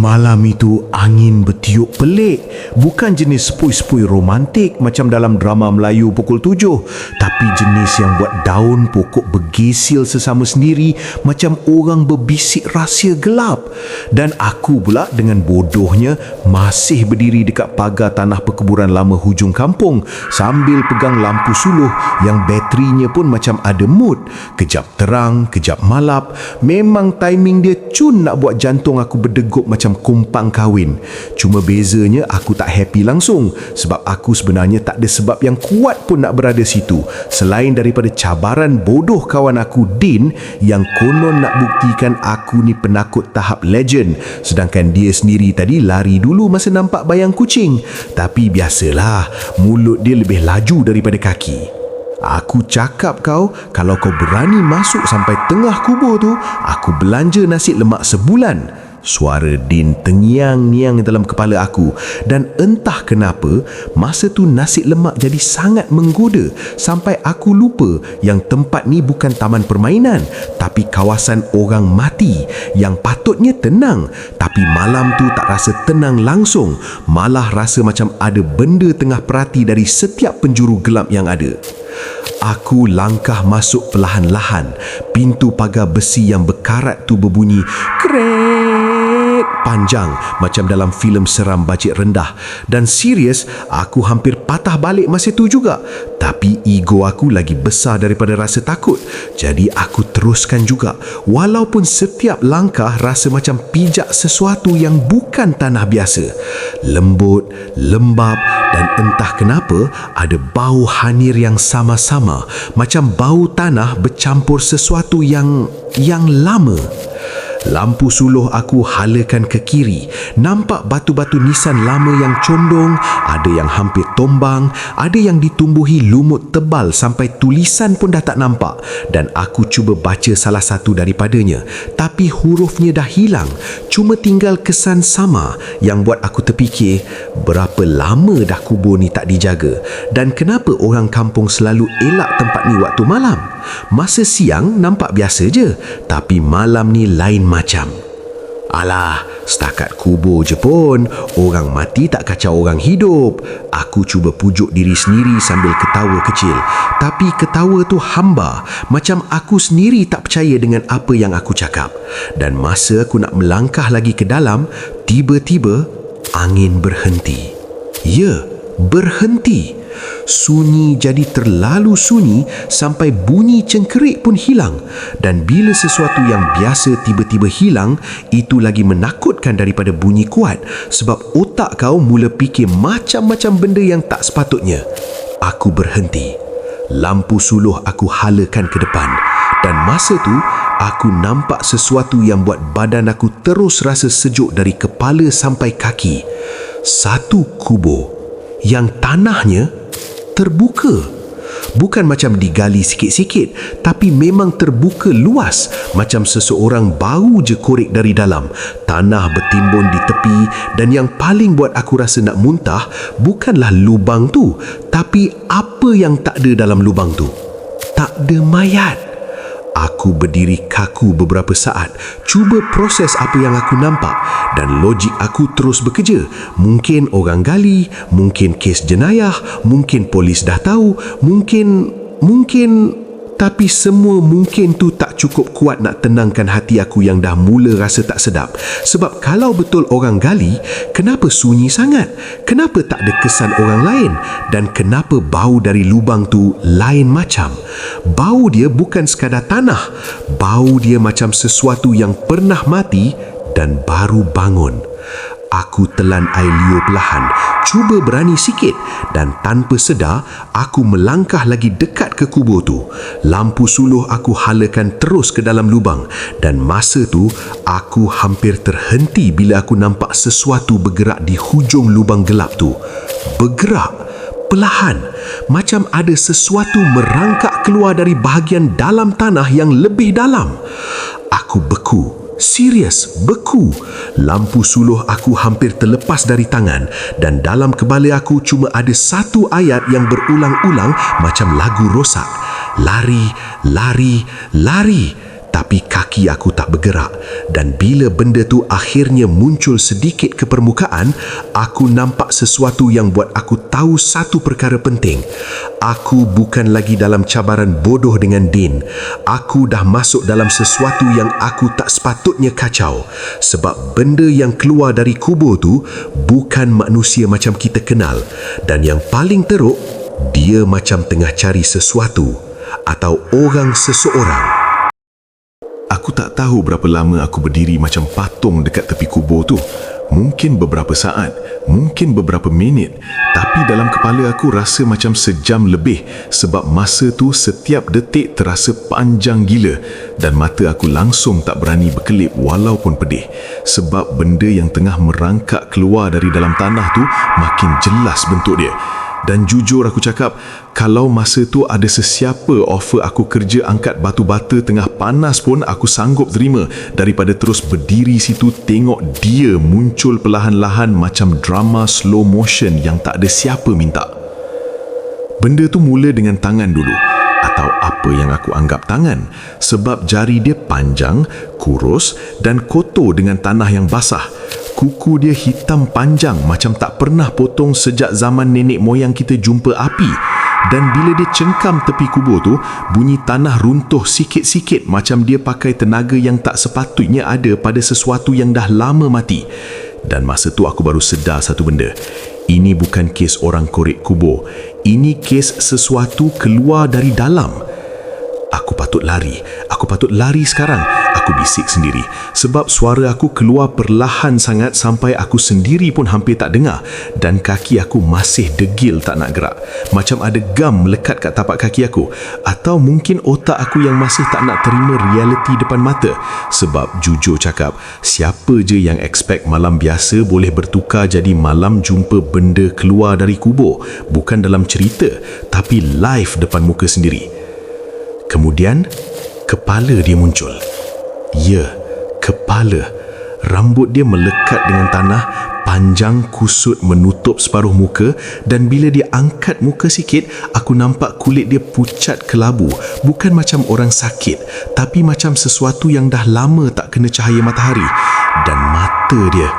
Malam itu angin bertiup pelik. Bukan jenis sepoi-sepoi romantik macam dalam drama Melayu pukul 7, tapi jenis yang buat daun pokok bergesil sesama sendiri macam orang berbisik rahsia gelap. Dan aku pula dengan bodohnya masih berdiri dekat pagar tanah perkuburan lama hujung kampung sambil pegang lampu suluh yang baterinya pun macam ada mood. Kejap terang, kejap malap. Memang timing dia cun nak buat jantung aku berdegup macam kumpang kahwin. Cuma bezanya aku tak happy langsung sebab aku sebenarnya tak ada sebab yang kuat pun nak berada situ selain daripada cabaran bodoh kawan aku Din yang konon nak buktikan aku ni penakut tahap legend, sedangkan dia sendiri tadi lari dulu masa nampak bayang kucing. Tapi biasalah, mulut dia lebih laju daripada kaki. Aku cakap kalau kau berani masuk sampai tengah kubur tu, aku belanja nasi lemak sebulan. Suara Din tengiang-niang dalam kepala aku, dan entah kenapa masa tu nasi lemak jadi sangat menggoda sampai aku lupa yang tempat ni bukan taman permainan tapi kawasan orang mati yang patutnya tenang. Tapi malam tu tak rasa tenang langsung, malah rasa macam ada benda tengah perhati dari setiap penjuru gelap yang ada. Aku langkah masuk perlahan-lahan. Pintu pagar besi yang berkarat tu berbunyi krek panjang macam dalam filem seram bajet rendah. Dan serius, aku hampir patah balik masa tu juga. Tapi ego aku lagi besar daripada rasa takut. Jadi aku teruskan juga, walaupun setiap langkah rasa macam pijak sesuatu yang bukan tanah biasa. Lembut, lembap, dan entah kenapa ada bau hanir yang sama-sama, macam bau tanah bercampur sesuatu yang lama. Lampu suluh aku halakan ke kiri. Nampak batu-batu nisan lama yang condong, ada yang hampir tombang, ada yang ditumbuhi lumut tebal sampai tulisan pun dah tak nampak. Dan aku cuba baca salah satu daripadanya, tapi hurufnya dah hilang. Cuma tinggal kesan sama yang buat aku terfikir, berapa lama dah kubur ni tak dijaga, dan kenapa orang kampung selalu elak tempat ni waktu malam. Masa siang nampak biasa je, tapi malam ni lain macam. Alah, setakat kubur je pun, orang mati tak kacau orang hidup. Aku cuba pujuk diri sendiri sambil ketawa kecil. Tapi ketawa tu hamba, macam aku sendiri tak percaya dengan apa yang aku cakap. Dan masa aku nak melangkah lagi ke dalam, tiba-tiba angin berhenti. Ya, berhenti. Sunyi jadi terlalu sunyi sampai bunyi cengkerik pun hilang. Dan bila sesuatu yang biasa tiba-tiba hilang, itu lagi menakutkan daripada bunyi kuat, sebab otak kau mula fikir macam-macam benda yang tak sepatutnya. Aku berhenti. Lampu suluh aku halakan ke depan, dan masa tu aku nampak sesuatu yang buat badan aku terus rasa sejuk dari kepala sampai kaki. Satu kubur yang tanahnya terbuka. Bukan macam digali sikit-sikit, tapi memang terbuka luas, macam seseorang baru je korek dari dalam. Tanah bertimbun di tepi, dan yang paling buat aku rasa nak muntah bukanlah lubang tu, tapi apa yang tak ada dalam lubang tu. Tak ada mayat. Aku berdiri kaku beberapa saat, cuba proses apa yang aku nampak, dan logik aku terus bekerja. Mungkin orang gali, mungkin kes jenayah, mungkin polis dah tahu, mungkin tapi semua mungkin tu tak cukup kuat nak tenangkan hati aku yang dah mula rasa tak sedap. Sebab kalau betul orang gali, kenapa sunyi sangat? Kenapa tak ada kesan orang lain? Dan kenapa bau dari lubang tu lain macam? Bau dia bukan sekadar tanah. Bau dia macam sesuatu yang pernah mati dan baru bangun. Aku telan air liur perlahan, cuba berani sikit, dan tanpa sedar aku melangkah lagi dekat ke kubur tu. Lampu suluh aku halakan terus ke dalam lubang, dan masa tu aku hampir terhenti bila aku nampak sesuatu bergerak di hujung lubang gelap tu. Bergerak perlahan, macam ada sesuatu merangkak keluar dari bahagian dalam tanah yang lebih dalam. Aku beku. Serius, beku. Lampu suluh aku hampir terlepas dari tangan, dan dalam kepala aku cuma ada satu ayat yang berulang-ulang macam lagu rosak. Lari, lari, lari. tapi kaki aku tak bergerak. Dan bila benda tu akhirnya muncul sedikit ke permukaan, aku nampak sesuatu yang buat aku tahu satu perkara penting. Aku bukan lagi dalam cabaran bodoh dengan Din. Aku dah masuk dalam sesuatu yang aku tak sepatutnya kacau. Sebab benda yang keluar dari kubur tu bukan manusia macam kita kenal. Dan yang paling teruk, dia macam tengah cari sesuatu atau orang seseorang. Aku tak tahu berapa lama aku berdiri macam patung dekat tepi kubur tu. Mungkin beberapa saat, mungkin beberapa minit, tapi dalam kepala aku rasa macam sejam lebih sebab masa tu setiap detik terasa panjang gila dan mata aku langsung tak berani berkelip walaupun pedih sebab benda yang tengah merangkak keluar dari dalam tanah tu makin jelas bentuk dia. Dan jujur aku cakap, kalau masa tu ada sesiapa offer aku kerja angkat batu bata tengah panas pun aku sanggup terima daripada terus berdiri situ tengok dia muncul perlahan-lahan macam drama slow motion yang tak ada siapa minta. Benda tu mula dengan tangan dulu, atau apa yang aku anggap tangan, sebab jari dia panjang, kurus dan kotor dengan tanah yang basah. Kuku dia hitam panjang macam tak pernah potong sejak zaman nenek moyang kita jumpa api. Dan bila dia cengkam tepi kubur tu, bunyi tanah runtuh sikit-sikit macam dia pakai tenaga yang tak sepatutnya ada pada sesuatu yang dah lama mati. Dan masa tu aku baru sedar satu benda. Ini bukan kes orang korek kubur. Ini kes sesuatu keluar dari dalam. Aku patut lari. Aku patut lari sekarang. Aku bisik sendiri. Sebab suara aku keluar perlahan sangat sampai aku sendiri pun hampir tak dengar. Dan kaki aku masih degil tak nak gerak. Macam ada gam melekat kat tapak kaki aku. Atau mungkin otak aku yang masih tak nak terima realiti depan mata. Sebab jujur cakap, siapa je yang expect malam biasa boleh bertukar jadi malam jumpa benda keluar dari kubur. Bukan dalam cerita, tapi live depan muka sendiri. Kemudian, kepala dia muncul. Ya, kepala. Rambut dia melekat dengan tanah, panjang kusut menutup separuh muka dan bila dia angkat muka sikit, aku nampak kulit dia pucat kelabu. Bukan macam orang sakit, tapi macam sesuatu yang dah lama tak kena cahaya matahari. Dan mata dia,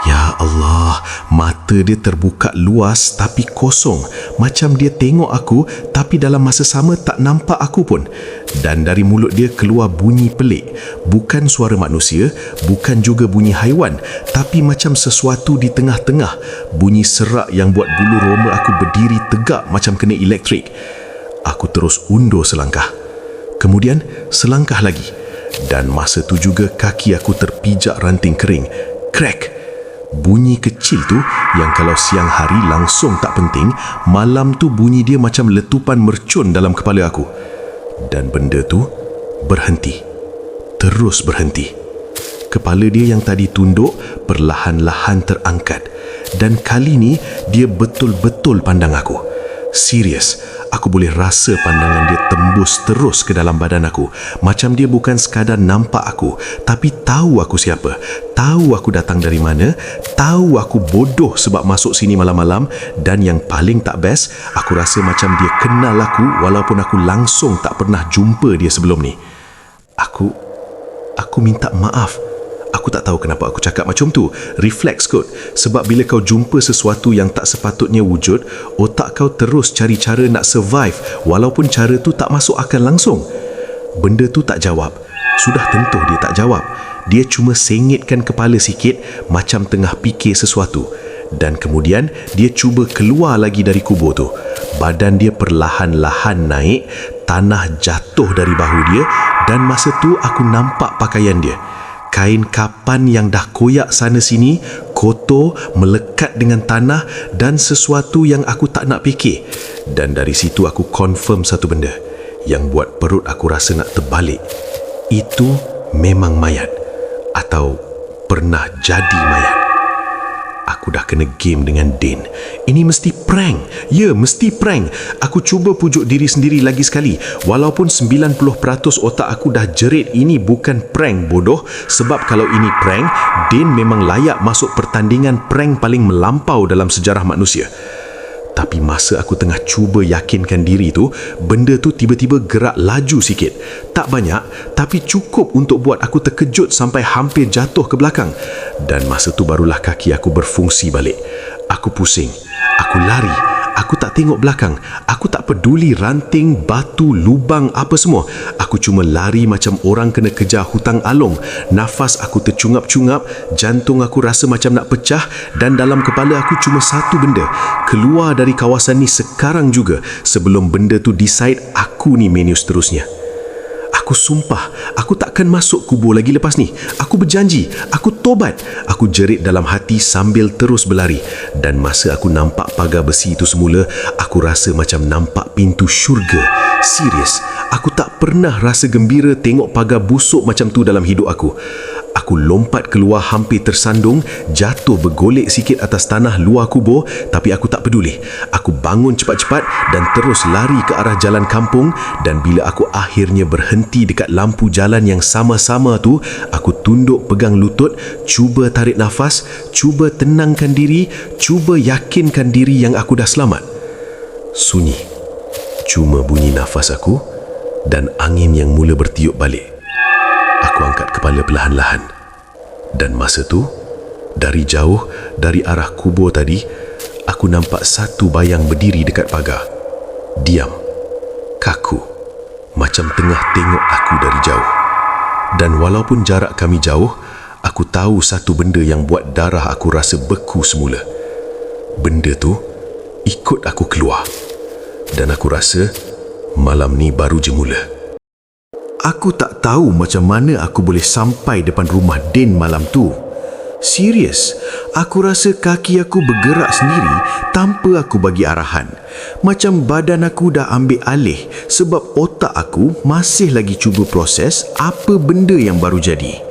ya Allah, mata dia terbuka luas tapi kosong. Macam dia tengok aku tapi dalam masa sama tak nampak aku pun. Dan dari mulut dia keluar bunyi pelik. Bukan suara manusia, bukan juga bunyi haiwan, tapi macam sesuatu di tengah-tengah. Bunyi serak yang buat bulu roma aku berdiri tegak macam kena elektrik. Aku terus undur selangkah. Kemudian selangkah lagi. Dan masa tu juga kaki aku terpijak ranting kering. Crack! Bunyi kecil tu yang kalau siang hari langsung tak penting, malam tu bunyi dia macam letupan mercun dalam kepala aku. Dan benda tu berhenti. Terus berhenti. Kepala dia yang tadi tunduk perlahan-lahan terangkat. Dan kali ni dia betul-betul pandang aku. Serius, aku boleh rasa pandangan dia tembus terus ke dalam badan aku. Macam dia bukan sekadar nampak aku, tapi tahu aku siapa, tahu aku datang dari mana, tahu aku bodoh sebab masuk sini malam-malam, dan yang paling tak best, aku rasa macam dia kenal aku walaupun aku langsung tak pernah jumpa dia sebelum ni. Aku minta maaf. Aku tak tahu kenapa aku cakap macam tu. Reflex kot. Sebab bila kau jumpa sesuatu yang tak sepatutnya wujud, otak kau terus cari cara nak survive walaupun cara tu tak masuk akal langsung. Benda tu tak jawab. Sudah tentu dia tak jawab. Dia cuma sengitkan kepala sikit macam tengah fikir sesuatu. Dan kemudian dia cuba keluar lagi dari kubur tu. Badan dia perlahan-lahan naik, tanah jatuh dari bahu dia dan masa tu aku nampak pakaian dia. Kain kapan yang dah koyak sana sini, kotor, melekat dengan tanah dan sesuatu yang aku tak nak fikir. Dan dari situ aku confirm satu benda yang buat perut aku rasa nak terbalik. Itu memang mayat atau pernah jadi mayat. Aku dah kena game dengan Din. Ini mesti prank. Ya, mesti prank. Aku cuba pujuk diri sendiri lagi sekali. Walaupun 90% otak aku dah jerit ini bukan prank bodoh. Sebab kalau ini prank, Din memang layak masuk pertandingan prank paling melampau dalam sejarah manusia. Tapi masa aku tengah cuba yakinkan diri tu, benda tu tiba-tiba gerak laju sikit. Tak banyak, tapi cukup untuk buat aku terkejut sampai hampir jatuh ke belakang. Dan masa tu barulah kaki aku berfungsi balik. Aku pusing. Aku lari. Aku tak tengok belakang. Aku tak peduli ranting, batu, lubang, apa semua. Aku cuma lari macam orang kena kejar hutang alung. Nafas aku tercungap-cungap, jantung aku rasa macam nak pecah dan dalam kepala aku cuma satu benda. Keluar dari kawasan ni sekarang juga sebelum benda tu decide aku ni menu seterusnya. Aku sumpah, aku takkan masuk kubur lagi lepas ni. Aku berjanji, aku tobat. Aku jerit dalam hati sambil terus berlari. Dan masa aku nampak pagar besi itu semula, aku rasa macam nampak pintu syurga. Serius, aku tak pernah rasa gembira tengok pagar busuk macam tu dalam hidup aku. Aku lompat keluar hampir tersandung, jatuh bergolek sikit atas tanah luar kubur, tapi aku tak peduli. Aku bangun cepat-cepat dan terus lari ke arah jalan kampung, dan bila aku akhirnya berhenti dekat lampu jalan yang sama-sama tu, aku tunduk pegang lutut, cuba tarik nafas, cuba tenangkan diri, cuba yakinkan diri yang aku dah selamat. Sunyi. Cuma bunyi nafas aku dan angin yang mula bertiup balik. Aku angkat kepala perlahan-lahan. Dan masa tu, dari jauh, dari arah kubur tadi, aku nampak satu bayang berdiri dekat pagar. Diam, kaku, macam tengah tengok aku dari jauh. Dan walaupun jarak kami jauh, aku tahu satu benda yang buat darah aku rasa beku semula. Benda tu ikut aku keluar. Dan aku rasa malam ni baru je mula. Aku tak tahu macam mana aku boleh sampai depan rumah Din malam tu. Serius, aku rasa kaki aku bergerak sendiri tanpa aku bagi arahan. Macam badan aku dah ambil alih sebab otak aku masih lagi cuba proses apa benda yang baru jadi.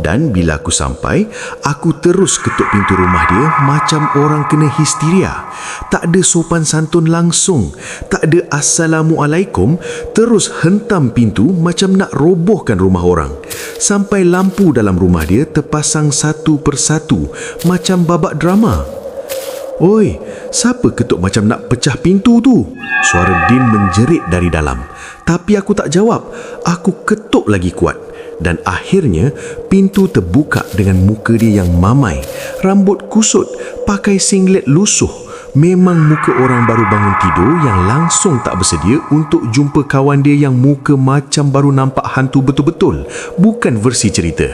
Dan bila aku sampai, aku terus ketuk pintu rumah dia macam orang kena histeria. Tak ada sopan santun langsung, tak ada Assalamualaikum, terus hentam pintu macam nak robohkan rumah orang. Sampai lampu dalam rumah dia terpasang satu persatu macam babak drama. "Oi, siapa ketuk macam nak pecah pintu tu?" Suara Din menjerit dari dalam. Tapi aku tak jawab. Aku ketuk lagi kuat. Dan akhirnya, pintu terbuka dengan muka dia yang mamai. Rambut kusut, pakai singlet lusuh. Memang muka orang baru bangun tidur yang langsung tak bersedia untuk jumpa kawan dia yang muka macam baru nampak hantu betul-betul. Bukan versi cerita.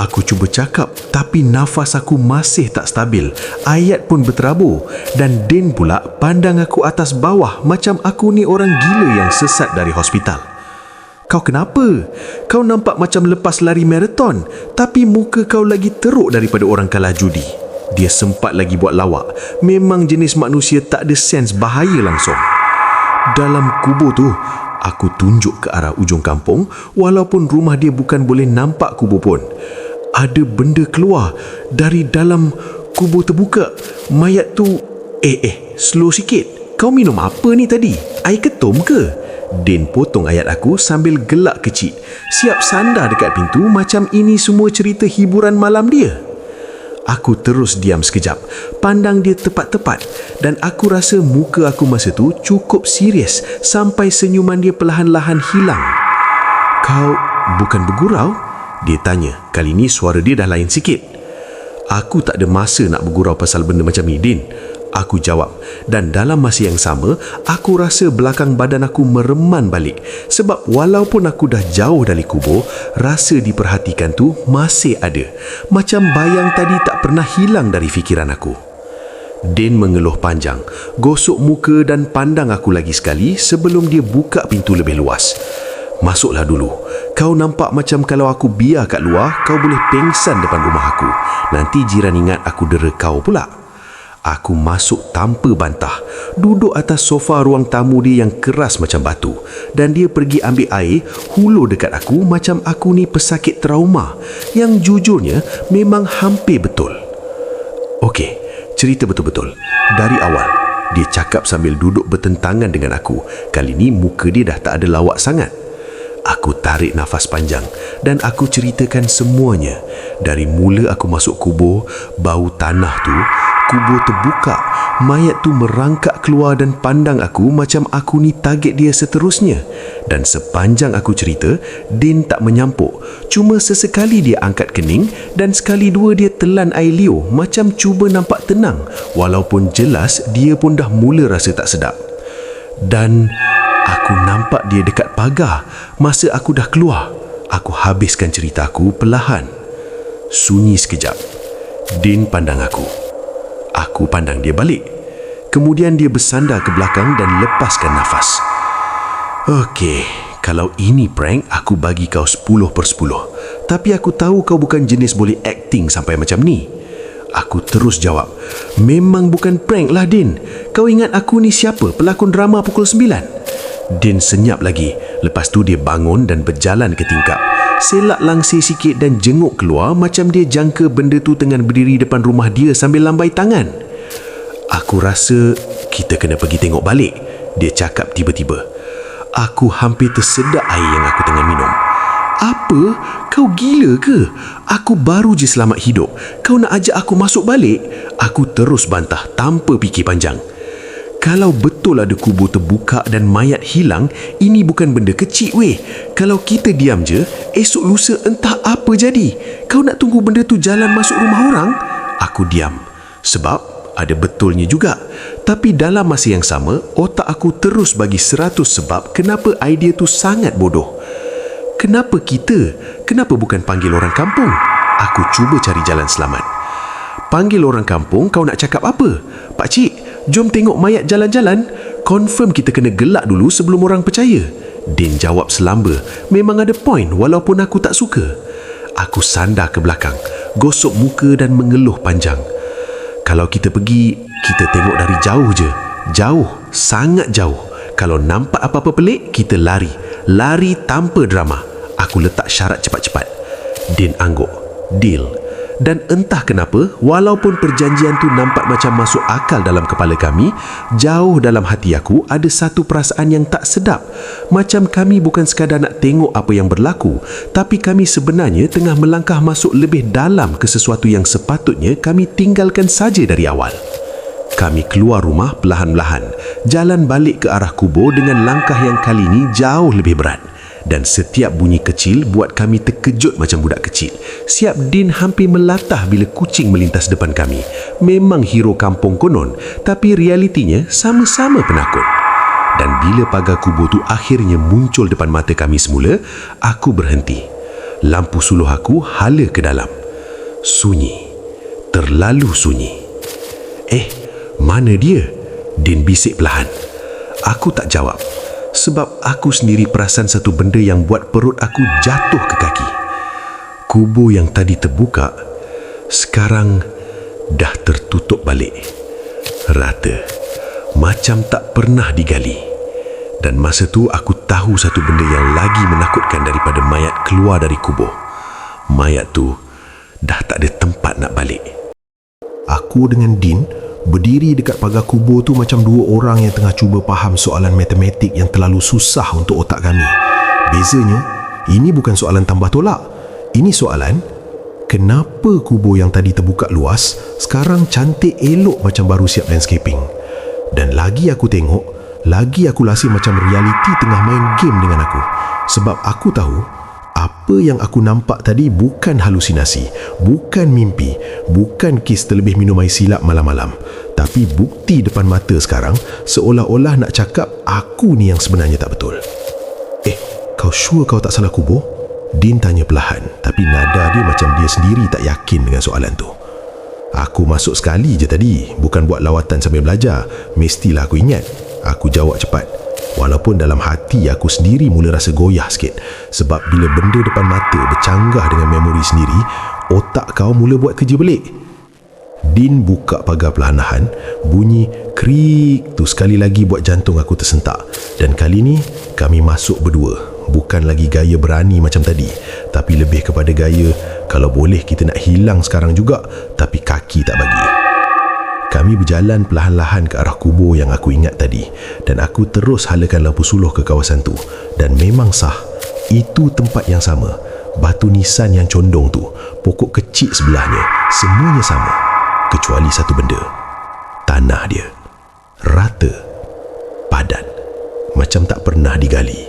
Aku cuba cakap, tapi nafas aku masih tak stabil. Ayat pun berterabur. Dan Din pula pandang aku atas bawah macam aku ni orang gila yang sesat dari hospital. "Kau kenapa? Kau nampak macam lepas lari maraton, tapi muka kau lagi teruk daripada orang kalah judi." Dia sempat lagi buat lawak. Memang jenis manusia tak ada sens bahaya langsung. Dalam kubur tu, aku tunjuk ke arah ujung kampung, walaupun rumah dia bukan boleh nampak kubur pun. Ada benda keluar dari dalam kubur terbuka. Mayat tu... slow sikit. Kau minum apa ni tadi? Air ketum ke? Din potong ayat aku sambil gelak kecil. Siap sandar dekat pintu macam ini semua cerita hiburan malam dia. Aku terus diam sekejap, pandang dia tepat-tepat, dan aku rasa muka aku masa tu cukup serius sampai senyuman dia perlahan-lahan hilang. "Kau bukan bergurau?" dia tanya. Kali ni suara dia dah lain sikit. "Aku tak ada masa nak bergurau pasal benda macam ni, Din," aku jawab. Dan dalam masa yang sama, aku rasa belakang badan aku mereman balik. Sebab walaupun aku dah jauh dari kubur, rasa diperhatikan tu masih ada. Macam bayang tadi tak pernah hilang dari fikiran aku. Din mengeluh panjang, gosok muka dan pandang aku lagi sekali sebelum dia buka pintu lebih luas. "Masuklah dulu. Kau nampak macam kalau aku biar kat luar, kau boleh pengsan depan rumah aku. Nanti jiran ingat aku dera kau pula." Aku masuk tanpa bantah, duduk atas sofa ruang tamu dia yang keras macam batu. Dan dia pergi ambil air, hulur dekat aku macam aku ni pesakit trauma. Yang jujurnya memang hampir betul. "Okey, cerita betul-betul. Dari awal," dia cakap sambil duduk bertentangan dengan aku. Kali ni muka dia dah tak ada lawak sangat. Aku tarik nafas panjang dan aku ceritakan semuanya. Dari mula aku masuk kubur, bau tanah tu, kubur terbuka. Mayat tu merangkak keluar dan pandang aku macam aku ni target dia seterusnya. Dan sepanjang aku cerita, Din tak menyampuk. Cuma sesekali dia angkat kening dan sekali dua dia telan air liur macam cuba nampak tenang, walaupun jelas dia pun dah mula rasa tak sedap. Dan aku nampak dia dekat pagar. Masa aku dah keluar, aku habiskan cerita aku perlahan. Sunyi sekejap. Din pandang aku. Aku pandang dia balik. Kemudian dia bersandar ke belakang dan lepaskan nafas. Okey, kalau ini prank, aku bagi kau 10/10. Tapi aku tahu kau bukan jenis boleh acting sampai macam ni. Aku terus jawab, memang bukan prank lah Din. Kau ingat aku ni siapa? Pelakon drama pukul 9? Din senyap lagi. Lepas tu dia bangun dan berjalan ke tingkap. Selak langsir sikit dan jenguk keluar macam dia jangka benda tu tengah berdiri depan rumah dia sambil lambai tangan. Aku rasa kita kena pergi tengok balik, dia cakap tiba-tiba. Aku hampir tersedak air yang aku tengah minum. Apa? Kau gila ke? Aku baru je selamat hidup. Kau nak ajak aku masuk balik? Aku terus bantah tanpa fikir panjang. Kalau betul ada kubur terbuka dan mayat hilang, ini bukan benda kecil weh. Kalau kita diam je, esok lusa entah apa jadi. Kau nak tunggu benda tu jalan masuk rumah orang? Aku diam. Sebab ada betulnya juga. Tapi dalam masa yang sama, otak aku terus bagi 100 sebab kenapa idea tu sangat bodoh. Kenapa kita? Kenapa bukan panggil orang kampung? Aku cuba cari jalan selamat. Panggil orang kampung, kau nak cakap apa? Pakcik, jom tengok mayat jalan-jalan. Confirm kita kena gelak dulu sebelum orang percaya. Din jawab selamba. Memang ada point walaupun aku tak suka. Aku sandar ke belakang, gosok muka dan mengeluh panjang. Kalau kita pergi, kita tengok dari jauh je. Jauh, sangat jauh. Kalau nampak apa-apa pelik, kita lari. Lari tanpa drama. Aku letak syarat cepat-cepat. Din angguk. Deal. Dan entah kenapa, walaupun perjanjian tu nampak macam masuk akal dalam kepala kami, jauh dalam hati aku ada satu perasaan yang tak sedap. Macam kami bukan sekadar nak tengok apa yang berlaku, tapi kami sebenarnya tengah melangkah masuk lebih dalam ke sesuatu yang sepatutnya kami tinggalkan saja dari awal. Kami keluar rumah perlahan-lahan, jalan balik ke arah kubur dengan langkah yang kali ini jauh lebih berat. Dan setiap bunyi kecil buat kami terkejut macam budak kecil. Siap Din hampir melatah bila kucing melintas depan kami. Memang hero kampung konon, tapi realitinya sama-sama penakut. Dan bila pagar kubur tu akhirnya muncul depan mata kami semula, aku berhenti. Lampu suluh aku hala ke dalam. Sunyi. Terlalu sunyi. Mana dia? Din bisik perlahan. Aku tak jawab. Sebab aku sendiri perasan satu benda yang buat perut aku jatuh ke kaki. Kubur yang tadi terbuka, sekarang dah tertutup balik. Rata. Macam tak pernah digali. Dan masa tu aku tahu satu benda yang lagi menakutkan daripada mayat keluar dari kubur. Mayat tu dah tak ada tempat nak balik. Aku dengan Din berdiri dekat pagar kubur tu macam dua orang yang tengah cuba faham soalan matematik yang terlalu susah untuk otak kami. Bezanya, ini bukan soalan tambah tolak. Ini soalan, kenapa kubur yang tadi terbuka luas sekarang cantik elok macam baru siap landscaping? Dan lagi aku tengok, lagi aku rasa macam realiti tengah main game dengan aku. Sebab aku tahu apa yang aku nampak tadi bukan halusinasi, bukan mimpi, bukan kes terlebih minum air silap malam-malam. Tapi bukti depan mata sekarang seolah-olah nak cakap aku ni yang sebenarnya tak betul. Kau sure kau tak salah kubur? Din tanya perlahan, tapi nada dia macam dia sendiri tak yakin dengan soalan tu. Aku masuk sekali je tadi, bukan buat lawatan sambil belajar. Mestilah aku ingat. Aku jawab cepat. Walaupun dalam hati aku sendiri mula rasa goyah sikit. Sebab bila benda depan mata bercanggah dengan memori sendiri, otak kau mula buat kerja belik. Din buka pagar perlahan-lahan. Bunyi krik tu sekali lagi buat jantung aku tersentak. Dan kali ni kami masuk berdua. Bukan lagi gaya berani macam tadi, tapi lebih kepada gaya kalau boleh kita nak hilang sekarang juga, tapi kaki tak bagi. Kami berjalan perlahan-lahan ke arah kubur yang aku ingat tadi, dan aku terus halakan lampu suluh ke kawasan tu. Dan memang sah, itu tempat yang sama. Batu nisan yang condong tu, pokok kecil sebelahnya, semuanya sama. Kecuali satu benda. Tanah dia. Rata. Padat. Macam tak pernah digali.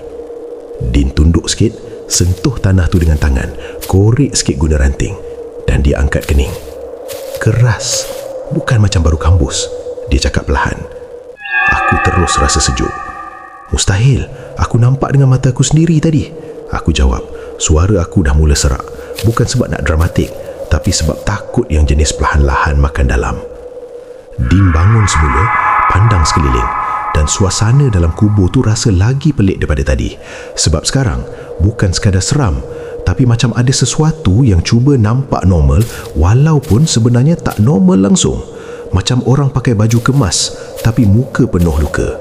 Din tunduk sikit, sentuh tanah tu dengan tangan, korek sikit guna ranting, dan dia angkat kening. Keras. Bukan macam baru kambus. Dia cakap perlahan. Aku terus rasa sejuk. Mustahil. Aku nampak dengan mata aku sendiri tadi. Aku jawab. Suara aku dah mula serak. Bukan sebab nak dramatik, tapi sebab takut yang jenis perlahan-lahan makan dalam. Din bangun semula, pandang sekeliling, dan suasana dalam kubur tu rasa lagi pelik daripada tadi. Sebab sekarang bukan sekadar seram, tapi macam ada sesuatu yang cuba nampak normal walaupun sebenarnya tak normal langsung. Macam orang pakai baju kemas tapi muka penuh luka.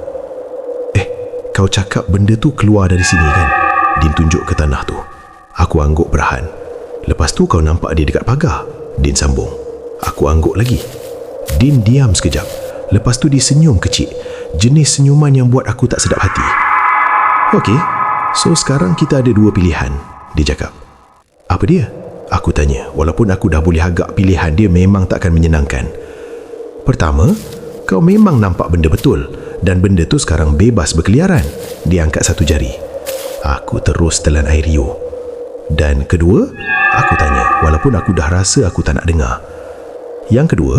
Kau cakap benda tu keluar dari sini kan? Din tunjuk ke tanah tu. Aku angguk perlahan. Lepas tu kau nampak dia dekat pagar. Din sambung. Aku angguk lagi. Din diam sekejap. Lepas tu dia senyum kecil. Jenis senyuman yang buat aku tak sedap hati. Okey, so sekarang kita ada dua pilihan, dia cakap. Apa dia? Aku tanya, walaupun aku dah boleh agak pilihan dia memang takkan menyenangkan. Pertama, kau memang nampak benda betul dan benda tu sekarang bebas berkeliaran. Dia angkat satu jari. Aku terus telan air riuh. Dan kedua, aku tanya, walaupun aku dah rasa aku tak nak dengar. Yang kedua,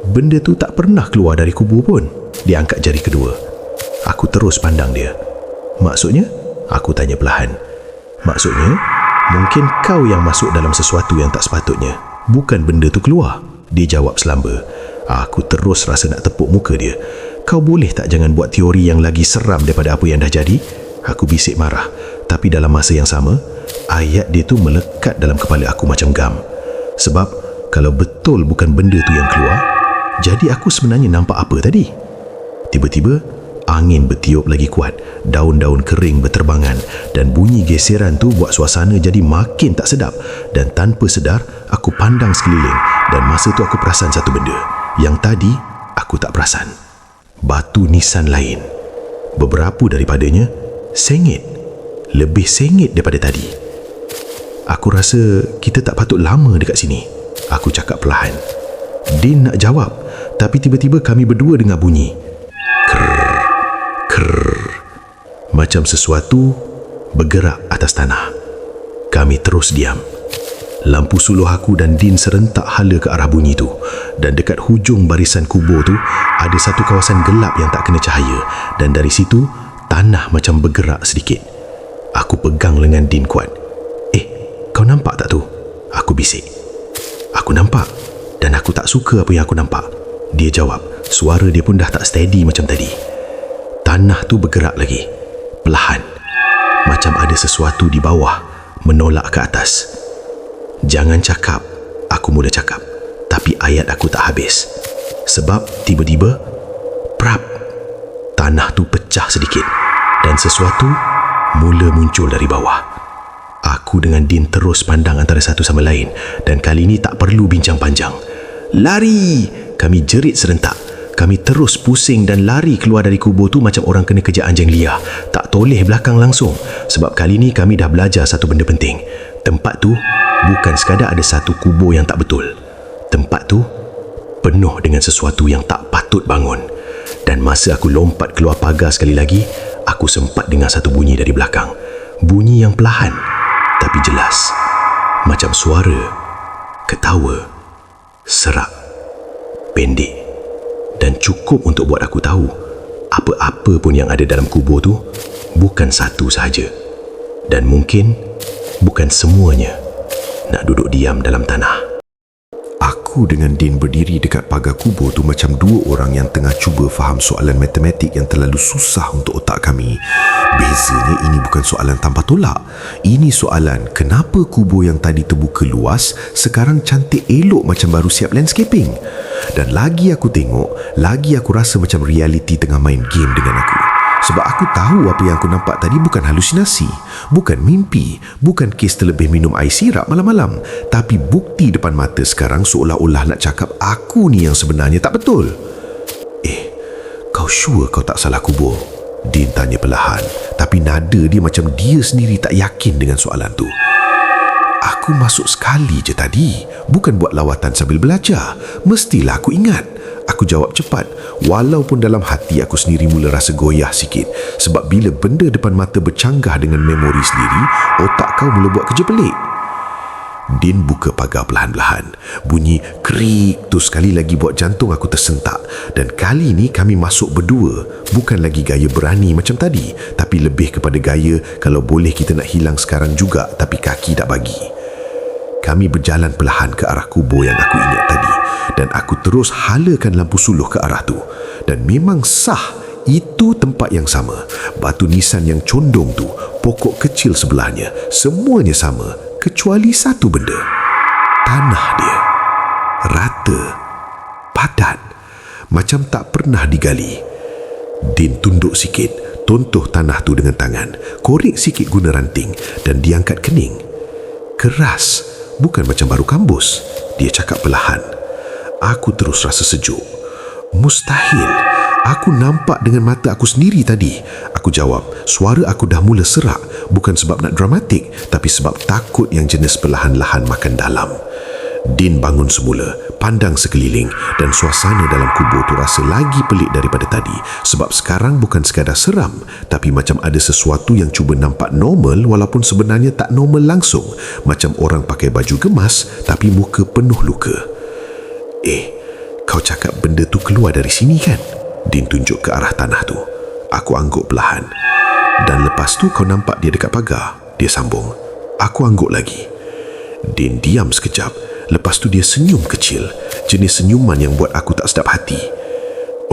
benda tu tak pernah keluar dari kubur pun. Dia angkat jari kedua. Aku terus pandang dia. Maksudnya? Aku tanya perlahan. Maksudnya, mungkin kau yang masuk dalam sesuatu yang tak sepatutnya. Bukan benda tu keluar. Dia jawab selamba. Aku terus rasa nak tepuk muka dia. Kau boleh tak jangan buat teori yang lagi seram daripada apa yang dah jadi? Aku bisik marah. Tapi dalam masa yang sama, ayat dia tu melekat dalam kepala aku macam gam. Sebab kalau betul bukan benda tu yang keluar, jadi aku sebenarnya nampak apa tadi? Tiba-tiba, angin bertiup lagi kuat, daun-daun kering berterbangan dan bunyi geseran tu buat suasana jadi makin tak sedap. Dan tanpa sedar, aku pandang sekeliling dan masa tu aku perasan satu benda yang tadi aku tak perasan. Batu nisan lain. Beberapa daripadanya sengit. Lebih sengit daripada tadi. Aku rasa kita tak patut lama dekat sini. Aku cakap perlahan. Din nak jawab, tapi tiba-tiba kami berdua dengar bunyi. Krrr, krrr. Macam sesuatu bergerak atas tanah. Kami terus diam. Lampu suluh aku dan Din serentak hala ke arah bunyi tu. Dan dekat hujung barisan kubur tu, ada satu kawasan gelap yang tak kena cahaya. Dan dari situ, tanah macam bergerak sedikit. Aku pegang lengan Din kuat. Kau nampak tak tu? Aku bisik. Aku nampak. Dan aku tak suka apa yang aku nampak. Dia jawab. Suara dia pun dah tak steady macam tadi. Tanah tu bergerak lagi. Perlahan. Macam ada sesuatu di bawah menolak ke atas. Jangan cakap. Aku mula cakap. Tapi ayat aku tak habis. Sebab tiba-tiba, prap, tanah tu pecah sedikit. Dan sesuatu mula muncul dari bawah. Aku dengan Din terus pandang antara satu sama lain. Dan kali ini tak perlu bincang panjang. Lari! Kami jerit serentak. Kami terus pusing dan lari keluar dari kubur tu macam orang kena kejar anjing liar. Tak toleh belakang langsung. Sebab kali ni kami dah belajar satu benda penting. Tempat tu bukan sekadar ada satu kubur yang tak betul. Tempat tu penuh dengan sesuatu yang tak patut bangun. Dan masa aku lompat keluar pagar sekali lagi, aku sempat dengar satu bunyi dari belakang. Bunyi yang perlahan tapi jelas. Macam suara ketawa. Serak. Pendek. Dan cukup untuk buat aku tahu apa-apa pun yang ada dalam kubur tu bukan satu sahaja. Dan mungkin bukan semuanya nak duduk diam dalam tanah. Aku dengan Din berdiri dekat pagar kubur tu macam dua orang yang tengah cuba faham soalan matematik yang terlalu susah untuk otak kami. Bezanya ini bukan soalan tanpa tolak. Ini soalan kenapa kubur yang tadi terbuka luas sekarang cantik elok macam baru siap landscaping. Dan lagi aku tengok, lagi aku rasa macam realiti tengah main game dengan aku. Sebab aku tahu apa yang aku nampak tadi bukan halusinasi, bukan mimpi, bukan kes terlebih minum air sirap malam-malam. Tapi bukti depan mata sekarang seolah-olah nak cakap aku ni yang sebenarnya tak betul. Kau sure kau tak salah kubur? Din tanya perlahan, tapi nada dia macam dia sendiri tak yakin dengan soalan tu. Aku masuk sekali je tadi, bukan buat lawatan sambil belajar. Mestilah aku ingat. Aku jawab cepat, walaupun dalam hati aku sendiri mula rasa goyah sikit. Sebab bila benda depan mata bercanggah dengan memori sendiri, otak kau mula buat kerja pelik. Din buka pagar perlahan-lahan. Bunyi krik tu sekali lagi buat jantung aku tersentak. Dan kali ni kami masuk berdua. Bukan lagi gaya berani macam tadi, tapi lebih kepada gaya kalau boleh kita nak hilang sekarang juga, tapi kaki tak bagi. Kami berjalan perlahan ke arah kubur yang aku ingat tadi. Dan aku terus halakan lampu suluh ke arah tu. Dan memang sah, itu tempat yang sama. Batu nisan yang condong tu, pokok kecil sebelahnya, semuanya sama, kecuali satu benda. Tanah dia rata, padat, macam tak pernah digali. Din tunduk sikit, tontoh tanah tu dengan tangan, korek sikit guna ranting dan diangkat kening. Keras, bukan macam baru kambus. Dia cakap perlahan. Aku terus rasa sejuk. Mustahil. Aku nampak dengan mata aku sendiri tadi. Aku jawab. Suara aku dah mula serak. Bukan sebab nak dramatik, tapi sebab takut yang jenis perlahan-lahan makan dalam. Din bangun semula, pandang sekeliling, dan suasana dalam kubur tu rasa lagi pelik daripada tadi. Sebab sekarang bukan sekadar seram, tapi macam ada sesuatu yang cuba nampak normal walaupun sebenarnya tak normal langsung. Macam orang pakai baju gemas tapi muka penuh luka. Kau cakap benda tu keluar dari sini kan? Din tunjuk ke arah tanah tu. Aku angguk perlahan. Dan lepas tu kau nampak dia dekat pagar. Dia sambung. Aku angguk lagi. Din diam sekejap. Lepas tu dia senyum kecil. Jenis senyuman yang buat aku tak sedap hati.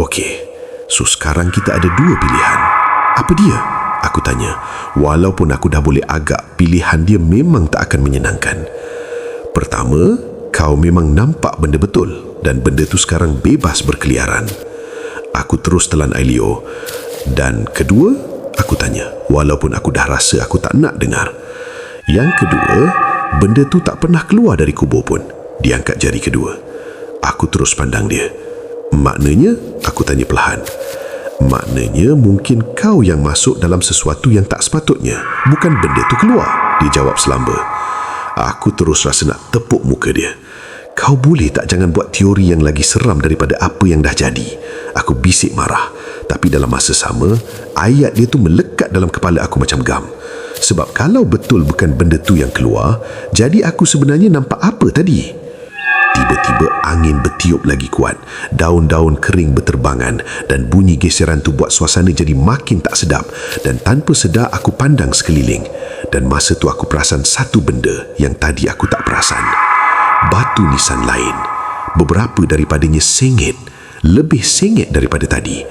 Okey, so sekarang kita ada dua pilihan. Apa dia? Aku tanya. Walaupun aku dah boleh agak, pilihan dia memang tak akan menyenangkan. Pertama, kau memang nampak benda betul. Dan benda tu sekarang bebas berkeliaran. Aku terus telan Ailio. Dan kedua, aku tanya, walaupun aku dah rasa aku tak nak dengar. Yang kedua, benda tu tak pernah keluar dari kubur pun. Dia angkat jari kedua. Aku terus pandang dia. Maknanya, aku tanya perlahan. Maknanya mungkin kau yang masuk dalam sesuatu yang tak sepatutnya. Bukan benda tu keluar. Dia jawab selamba. Aku terus rasa nak tepuk muka dia. Kau boleh tak jangan buat teori yang lagi seram daripada apa yang dah jadi? Aku bisik marah. Tapi dalam masa sama, ayat dia tu melekat dalam kepala aku macam gam. Sebab kalau betul bukan benda tu yang keluar, jadi aku sebenarnya nampak apa tadi? Tiba-tiba angin bertiup lagi kuat. Daun-daun kering berterbangan dan bunyi geseran tu buat suasana jadi makin tak sedap. Dan tanpa sedar aku pandang sekeliling. Dan masa tu aku perasan satu benda yang tadi aku tak perasan. Batu nisan lain. Beberapa daripadanya sengit. Lebih sengit daripada tadi.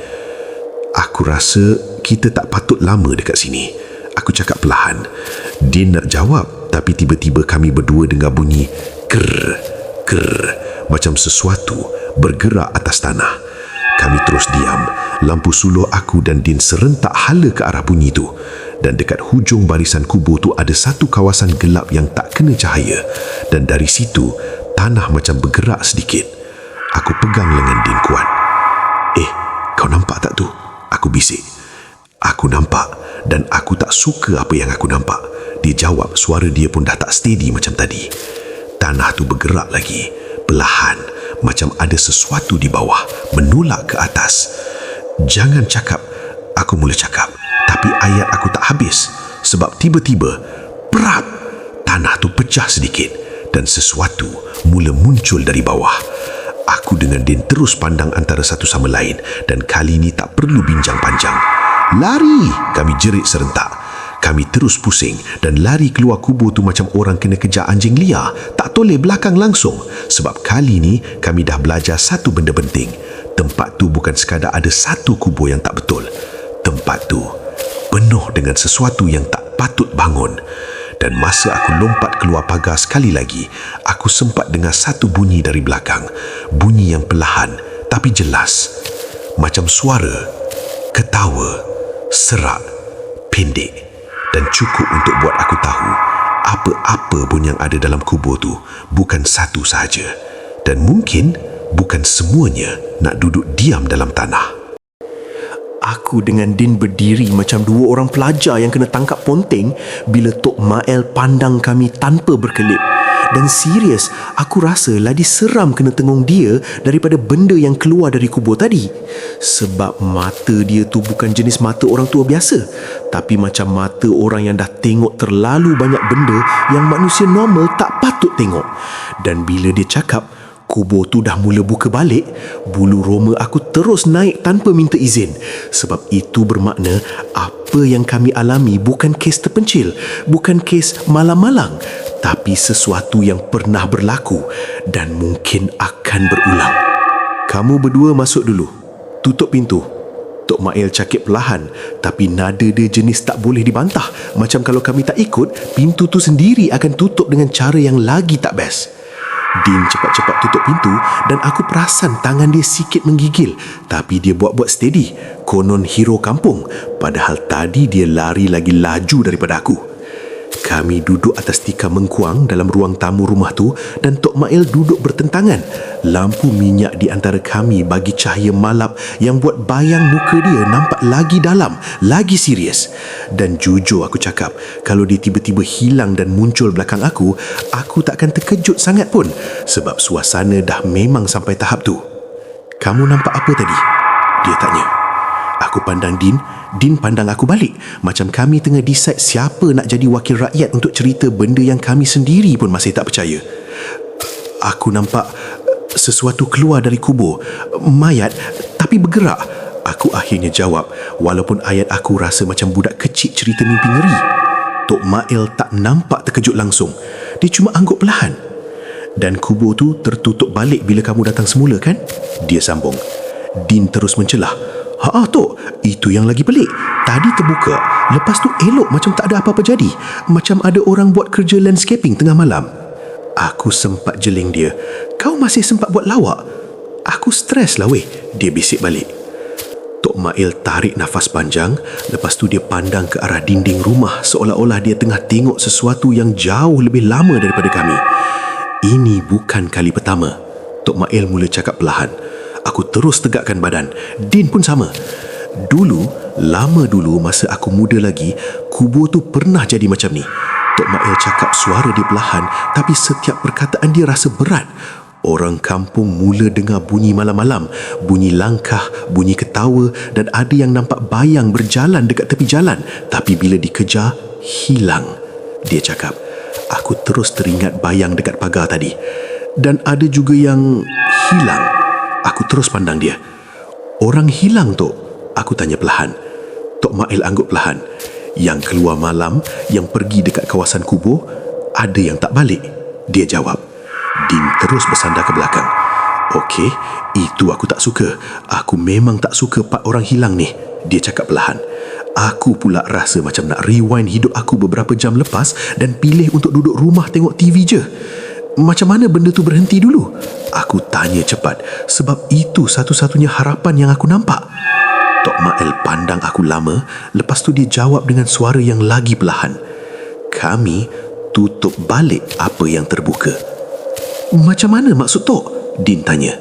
Aku rasa kita tak patut lama dekat sini. Aku cakap perlahan. Din nak jawab, tapi tiba-tiba kami berdua dengar bunyi ker, ker, macam sesuatu bergerak atas tanah. Kami terus diam. Lampu suluh aku dan Din serentak hala ke arah bunyi tu. Dan dekat hujung barisan kubur tu ada satu kawasan gelap yang tak kena cahaya. Dan dari situ, tanah macam bergerak sedikit. Aku pegang lengan Din kuat. Kau nampak tak tu? Aku bisik. Aku nampak dan aku tak suka apa yang aku nampak. Dia jawab, suara dia pun dah tak steady macam tadi. Tanah tu bergerak lagi, perlahan, macam ada sesuatu di bawah, menolak ke atas. Jangan cakap, aku mula cakap. Tapi ayat aku tak habis. Sebab tiba-tiba, perap, tanah tu pecah sedikit dan sesuatu mula muncul dari bawah. Aku dengan Din terus pandang antara satu sama lain dan kali ini tak perlu bincang panjang. Lari! Kami jerit serentak. Kami terus pusing dan lari keluar kubur tu macam orang kena kejar anjing liar. Tak toleh belakang langsung. Sebab kali ni kami dah belajar satu benda penting. Tempat tu bukan sekadar ada satu kubur yang tak betul. Tempat tu penuh dengan sesuatu yang tak patut bangun. Dan masa aku lompat keluar pagar sekali lagi, aku sempat dengar satu bunyi dari belakang. Bunyi yang perlahan tapi jelas. Macam suara, ketawa, serak, pendek dan cukup untuk buat aku tahu apa-apa pun yang ada dalam kubur tu bukan satu sahaja. Dan mungkin bukan semuanya nak duduk diam dalam tanah. Aku dengan Din berdiri macam dua orang pelajar yang kena tangkap ponteng bila Tok Mael pandang kami tanpa berkelip. Dan serius, aku rasa lagi seram kena tengok dia daripada benda yang keluar dari kubur tadi. Sebab mata dia tu bukan jenis mata orang tua biasa, tapi macam mata orang yang dah tengok terlalu banyak benda yang manusia normal tak patut tengok. Dan bila dia cakap, kubur tu dah mula buka balik, bulu roma aku terus naik tanpa minta izin. Sebab itu bermakna apa yang kami alami bukan kes terpencil, bukan kes malang-malang, tapi sesuatu yang pernah berlaku dan mungkin akan berulang. Kamu berdua masuk dulu. Tutup pintu. Tok Mael cakap perlahan, tapi nada dia jenis tak boleh dibantah. Macam kalau kami tak ikut, pintu tu sendiri akan tutup dengan cara yang lagi tak best. Din cepat-cepat tutup pintu dan aku perasan tangan dia sikit menggigil. Tapi dia buat-buat steady. Konon hero kampung. Padahal tadi dia lari lagi laju daripada aku. Kami duduk atas tikar mengkuang dalam ruang tamu rumah tu dan Tok Mael duduk bertentangan. Lampu minyak di antara kami bagi cahaya malap yang buat bayang muka dia nampak lagi dalam, lagi serius. Dan jujur aku cakap, kalau dia tiba-tiba hilang dan muncul belakang aku takkan terkejut sangat pun sebab suasana dah memang sampai tahap tu. Kamu nampak apa tadi? Dia tanya. Aku pandang Din, Din pandang aku balik. Macam kami tengah decide siapa nak jadi wakil rakyat untuk cerita benda yang kami sendiri pun masih tak percaya. Aku nampak sesuatu keluar dari kubur. Mayat, tapi bergerak. Aku akhirnya jawab, walaupun ayat aku rasa macam budak kecil cerita mimpi ngeri. Tok Mael tak nampak terkejut langsung. Dia cuma angguk perlahan. Dan kubur tu tertutup balik bila kamu datang semula kan? Dia sambung. Din terus mencelah. Tok, itu yang lagi pelik. Tadi terbuka, lepas tu elok macam tak ada apa-apa jadi. Macam ada orang buat kerja landscaping tengah malam. Aku sempat jeling dia. Kau masih sempat buat lawak? Aku stres lah weh, dia bisik balik. Tok Mael tarik nafas panjang. Lepas tu dia pandang ke arah dinding rumah seolah-olah dia tengah tengok sesuatu yang jauh lebih lama daripada kami. Ini bukan kali pertama. Tok Mael mula cakap perlahan. Aku terus tegakkan badan. Din pun sama. Lama dulu masa aku muda lagi, kubur tu pernah jadi macam ni. Tok Mael cakap suara dia perlahan, tapi setiap perkataan dia rasa berat. Orang kampung mula dengar bunyi malam-malam, bunyi langkah, bunyi ketawa dan ada yang nampak bayang berjalan dekat tepi jalan. Tapi bila dikejar, hilang. Dia cakap. Aku terus teringat bayang dekat pagar tadi. Dan ada juga yang hilang. Aku terus pandang dia. Orang hilang tu? Aku tanya perlahan. Tok Mael angguk perlahan. Yang keluar malam, yang pergi dekat kawasan kubur, ada yang tak balik. Dia jawab. Din terus bersandar ke belakang. Okey, itu aku tak suka. Aku memang tak suka part orang hilang ni. Dia cakap perlahan. Aku pula rasa macam nak rewind hidup aku beberapa jam lepas dan pilih untuk duduk rumah tengok TV je. Macam mana benda tu berhenti dulu? Aku tanya cepat sebab itu satu-satunya harapan yang aku nampak. Tok Mael pandang aku lama, lepas tu dia jawab dengan suara yang lagi perlahan. Kami tutup balik apa yang terbuka. Macam mana maksud Tok? Din tanya.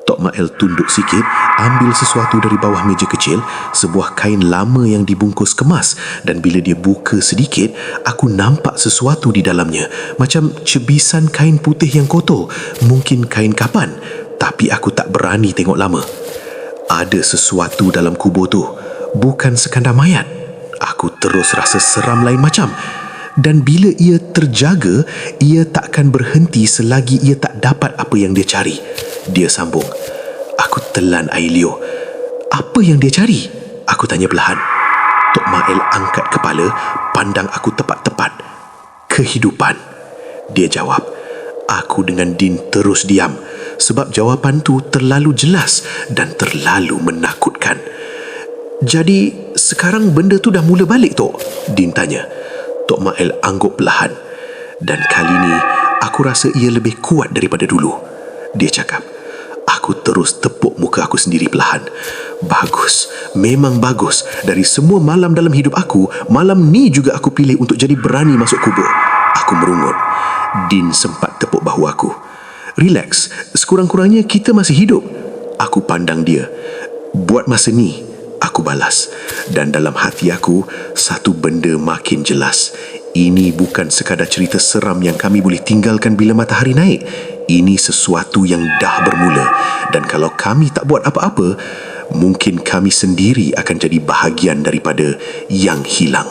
Tok Mael tunduk sikit, ambil sesuatu dari bawah meja kecil, sebuah kain lama yang dibungkus kemas, dan bila dia buka sedikit, aku nampak sesuatu di dalamnya, macam cebisan kain putih yang kotor, mungkin kain kapan, tapi aku tak berani tengok lama. Ada sesuatu dalam kubur tu, bukan sekadar mayat. Aku terus rasa seram lain macam. Dan bila ia terjaga, ia takkan berhenti selagi ia tak dapat apa yang dia cari. Dia sambung. Aku telan air liur. Apa yang dia cari? Aku tanya perlahan. Tok Mael angkat kepala, pandang aku tepat-tepat. Kehidupan. Dia jawab. Aku dengan Din terus diam. Sebab jawapan tu terlalu jelas dan terlalu menakutkan. Jadi, sekarang benda tu dah mula balik, Tok? Din tanya. Tok Mael angguk perlahan. Dan kali ni, aku rasa ia lebih kuat daripada dulu. Dia cakap. Aku terus tepuk muka aku sendiri perlahan. Bagus, memang bagus. Dari semua malam dalam hidup aku, malam ni juga aku pilih untuk jadi berani masuk kubur. Aku merungut. Din sempat tepuk bahu aku. Relax, sekurang-kurangnya kita masih hidup. Aku pandang dia. Buat masa ni, aku Aku balas. Dan dalam hati aku, satu benda makin jelas. Ini bukan sekadar cerita seram yang kami boleh tinggalkan bila matahari naik. Ini sesuatu yang dah bermula. Dan kalau kami tak buat apa-apa, mungkin kami sendiri akan jadi bahagian daripada yang hilang.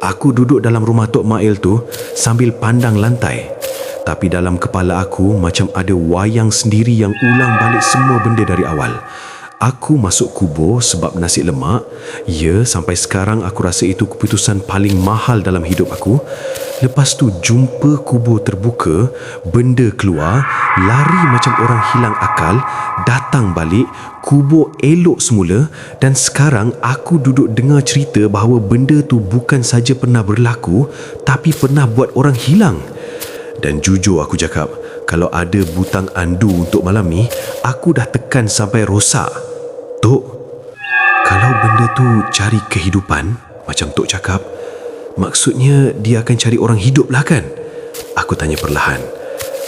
Aku duduk dalam rumah Tok Mail tu sambil pandang lantai. Tapi dalam kepala aku macam ada wayang sendiri yang ulang balik semua benda dari awal. Aku masuk kubur sebab nasi lemak. Ya, sampai sekarang aku rasa itu keputusan paling mahal dalam hidup aku. Lepas tu jumpa kubur terbuka, benda keluar, lari macam orang hilang akal, datang balik, kubur elok semula dan sekarang aku duduk dengar cerita bahawa benda tu bukan saja pernah berlaku tapi pernah buat orang hilang. Dan jujur aku cakap, kalau ada butang andu untuk malam ni, aku dah tekan sampai rosak. Tok, kalau benda tu cari kehidupan, macam Tok cakap, maksudnya dia akan cari orang hidup lah kan? Aku tanya perlahan,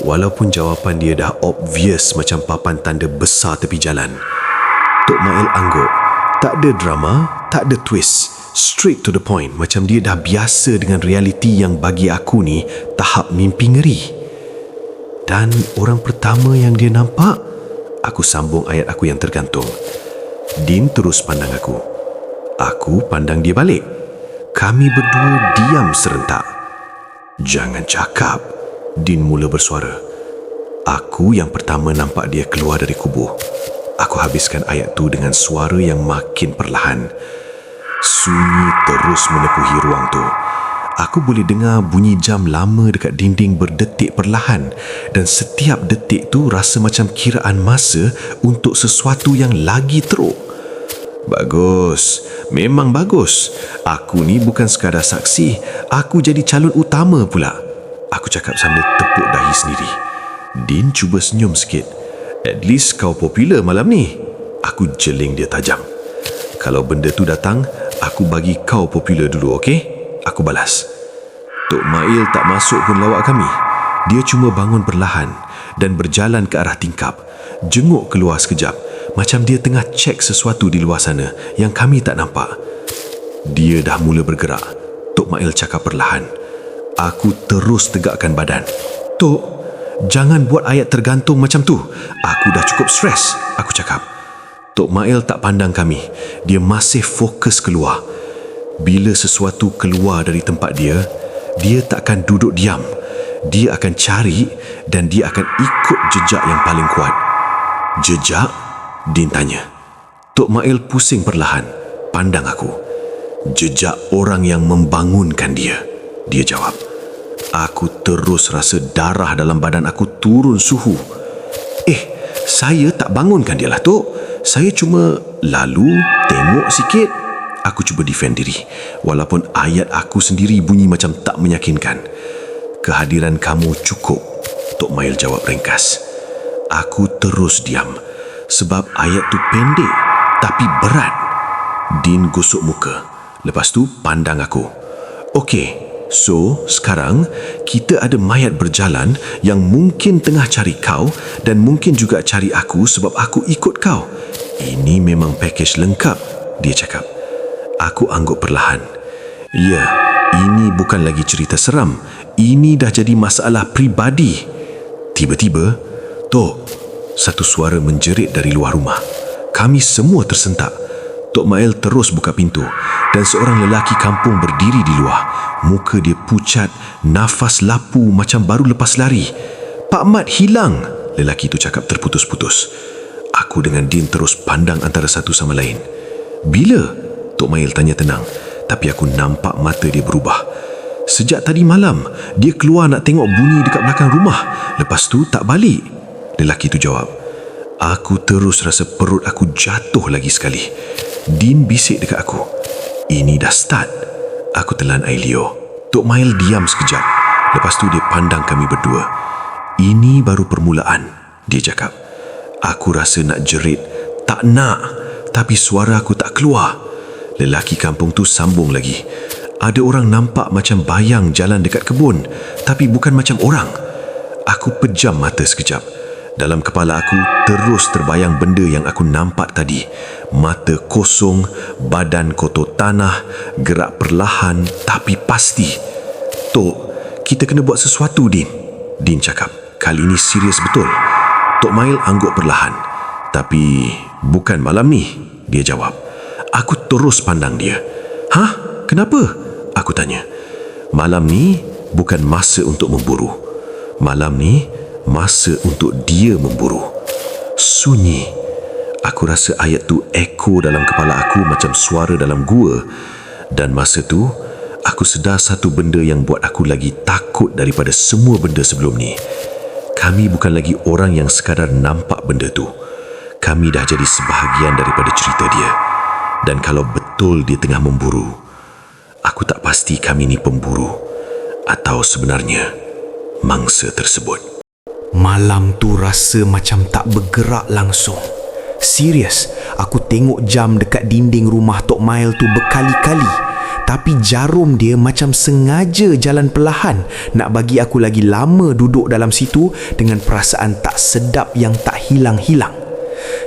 walaupun jawapan dia dah obvious macam papan tanda besar tepi jalan. Tok Mail angguk, tak ada drama, tak ada twist. Straight to the point, macam dia dah biasa dengan realiti yang bagi aku ni tahap mimpi ngeri. Dan orang pertama yang dia nampak, aku sambung ayat aku yang tergantung. Din terus pandang aku. Aku pandang dia balik. Kami berdua diam serentak. Jangan cakap, Din mula bersuara. Aku yang pertama nampak dia keluar dari kubur. Aku habiskan ayat tu dengan suara yang makin perlahan. Sunyi terus menepuhi ruang tu. Aku boleh dengar bunyi jam lama dekat dinding berdetik perlahan dan setiap detik tu rasa macam kiraan masa untuk sesuatu yang lagi teruk. Bagus, memang bagus. Aku ni bukan sekadar saksi, aku jadi calon utama pula. Aku cakap sambil tepuk dahi sendiri. Din cuba senyum sikit. At least kau popular malam ni. Aku jeling dia tajam. Kalau benda tu datang, aku bagi kau popular dulu, okey? Aku balas. Tok Mail tak masuk pun lawak kami. Dia cuma bangun perlahan dan berjalan ke arah tingkap. Jenguk keluar sekejap, macam dia tengah cek sesuatu di luar sana yang kami tak nampak. Dia dah mula bergerak. Tok Mail cakap perlahan. Aku terus tegakkan badan. Tok, jangan buat ayat tergantung macam tu. Aku dah cukup stres, aku cakap. Tok Mail tak pandang kami. Dia masih fokus keluar. Bila sesuatu keluar dari tempat dia, dia takkan duduk diam. Dia akan cari dan dia akan ikut jejak yang paling kuat. Jejak? Din tanya. Tok Mail pusing perlahan, pandang aku. Jejak orang yang membangunkan dia, dia jawab. Aku terus rasa darah dalam badan aku turun suhu. Saya tak bangunkan dia lah, Tok. Saya cuma lalu tengok sikit. Aku cuba defend diri, walaupun ayat aku sendiri bunyi macam tak meyakinkan. Kehadiran kamu cukup, Tok Mail jawab ringkas. Aku terus diam, sebab ayat tu pendek tapi berat. Din gosok muka, lepas tu pandang aku. Okey, so sekarang kita ada mayat berjalan yang mungkin tengah cari kau dan mungkin juga cari aku sebab aku ikut kau. Ini memang pakej lengkap, dia cakap. Aku angguk perlahan. Ya, ini bukan lagi cerita seram. Ini dah jadi masalah peribadi. Tiba-tiba, Tok, satu suara menjerit dari luar rumah. Kami semua tersentak. Tok Mail terus buka pintu dan seorang lelaki kampung berdiri di luar. Muka dia pucat, nafas lapu macam baru lepas lari. Pak Mat hilang, lelaki itu cakap terputus-putus. Aku dengan Din terus pandang antara satu sama lain. Bila? Tok Mail tanya tenang, tapi aku nampak mata dia berubah. Sejak tadi malam, dia keluar nak tengok bunyi dekat belakang rumah. Lepas tu tak balik, lelaki itu jawab. Aku terus rasa perut aku jatuh lagi sekali. Din bisik dekat aku. Ini dah start. Aku telan air liur. Tok Mail diam sekejap. Lepas tu dia pandang kami berdua. Ini baru permulaan, dia cakap. Aku rasa nak jerit. Tak nak, tapi suara aku tak keluar. Lelaki kampung tu sambung lagi. Ada orang nampak macam bayang jalan dekat kebun, tapi bukan macam orang. Aku pejam mata sekejap. Dalam kepala aku terus terbayang benda yang aku nampak tadi. Mata kosong, badan kotor tanah, gerak perlahan tapi pasti. Tok, kita kena buat sesuatu, Din. Din cakap, kali ini serius betul. Tok Mail angguk perlahan. Tapi bukan malam ni, dia jawab. Aku terus pandang dia. Hah? Kenapa? Aku tanya. Malam ni bukan masa untuk memburu. Malam ni masa untuk dia memburu. Sunyi. Aku rasa ayat tu echo dalam kepala aku macam suara dalam gua. Dan masa tu, aku sedar satu benda yang buat aku lagi takut daripada semua benda sebelum ni. Kami bukan lagi orang yang sekadar nampak benda tu. Kami dah jadi sebahagian daripada cerita dia. Dan kalau betul dia tengah memburu, aku tak pasti kami ni pemburu atau sebenarnya mangsa tersebut. Malam tu rasa macam tak bergerak langsung. Serius, aku tengok jam dekat dinding rumah Tok Mail tu berkali-kali. Tapi jarum dia macam sengaja jalan perlahan nak bagi aku lagi lama duduk dalam situ dengan perasaan tak sedap yang tak hilang-hilang.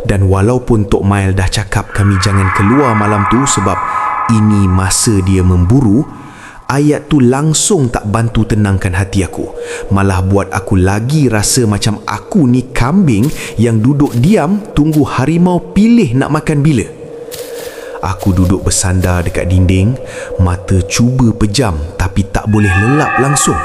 Dan walaupun Tok Mail dah cakap kami jangan keluar malam tu sebab ini masa dia memburu, ayat tu langsung tak bantu tenangkan hati aku. Malah buat aku lagi rasa macam aku ni kambing yang duduk diam tunggu harimau pilih nak makan bila. Aku duduk bersandar dekat dinding, mata cuba pejam tapi tak boleh lelap langsung.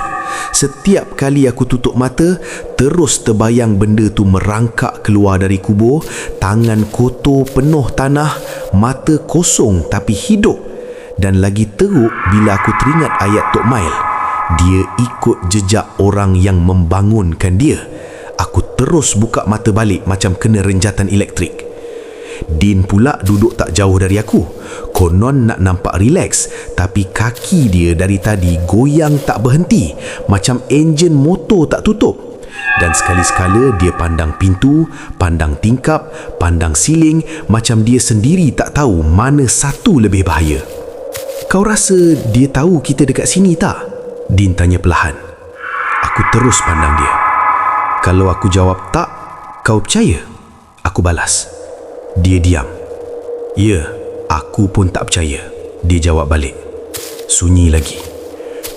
Setiap kali aku tutup mata, terus terbayang benda tu merangkak keluar dari kubur, tangan kotor penuh tanah, mata kosong tapi hidup. Dan lagi teruk bila aku teringat ayat Tok Mail. Dia ikut jejak orang yang membangunkan dia. Aku terus buka mata balik macam kena renjatan elektrik. Din pula duduk tak jauh dari aku. Konon nak nampak rileks, tapi kaki dia dari tadi goyang tak berhenti, macam enjin motor tak tutup. Dan sekali-sekala dia pandang pintu, pandang tingkap, pandang siling, macam dia sendiri tak tahu mana satu lebih bahaya. Kau rasa dia tahu kita dekat sini tak? Din tanya perlahan. Aku terus pandang dia. Kalau aku jawab tak, kau percaya? Aku balas. Dia diam. Ya, aku pun tak percaya. Dia jawab balik. Sunyi lagi.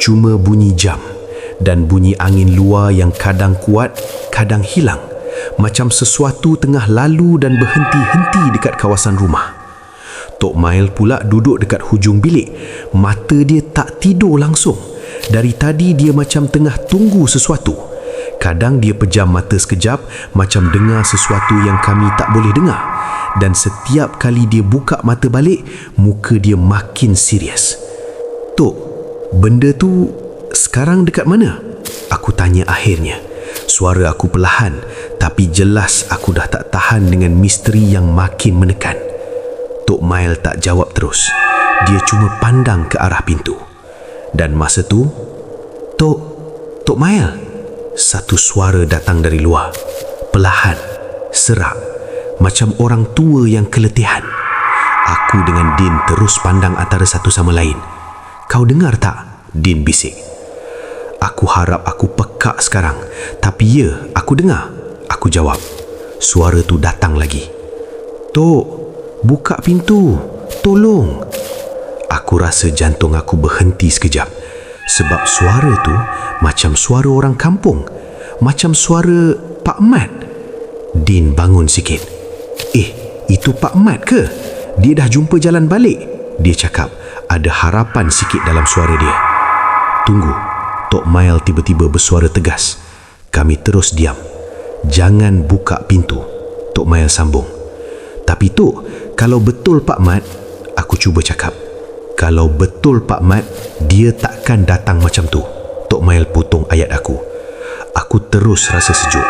Cuma bunyi jam dan bunyi angin luar yang kadang kuat, kadang hilang. Macam sesuatu tengah lalu dan berhenti-henti dekat kawasan rumah. Tok Mail pula duduk dekat hujung bilik. Mata dia tak tidur langsung. Dari tadi dia macam tengah tunggu sesuatu. Kadang dia pejam mata sekejap macam dengar sesuatu yang kami tak boleh dengar. Dan setiap kali dia buka mata balik, muka dia makin serius. Tok, benda tu sekarang dekat mana? Aku tanya akhirnya. Suara aku perlahan, tapi jelas aku dah tak tahan dengan misteri yang makin menekan. Tok Mail tak jawab terus. Dia cuma pandang ke arah pintu. Dan masa tu, Tok Mail, satu suara datang dari luar. Perlahan, serak, macam orang tua yang keletihan. Aku dengan Din terus pandang antara satu sama lain. Kau dengar tak? Din bisik. Aku harap aku pekak sekarang, tapi ya, aku dengar. Aku jawab. Suara tu datang lagi. Tok, buka pintu, tolong. Aku rasa jantung aku berhenti sekejap. Sebab suara tu macam suara orang kampung. Macam suara Pak Mat. Din bangun sikit. Itu Pak Mat ke? Dia dah jumpa jalan balik. Dia cakap. Ada harapan sikit dalam suara dia. Tunggu. Tok Mail tiba-tiba bersuara tegas. Kami terus diam. Jangan buka pintu. Tok Mail sambung. Tapi Tok, kalau betul Pak Mat, aku cuba cakap. Kalau betul Pak Mat, dia takkan datang macam tu. Tok Mail potong ayat aku. Aku terus rasa sejuk.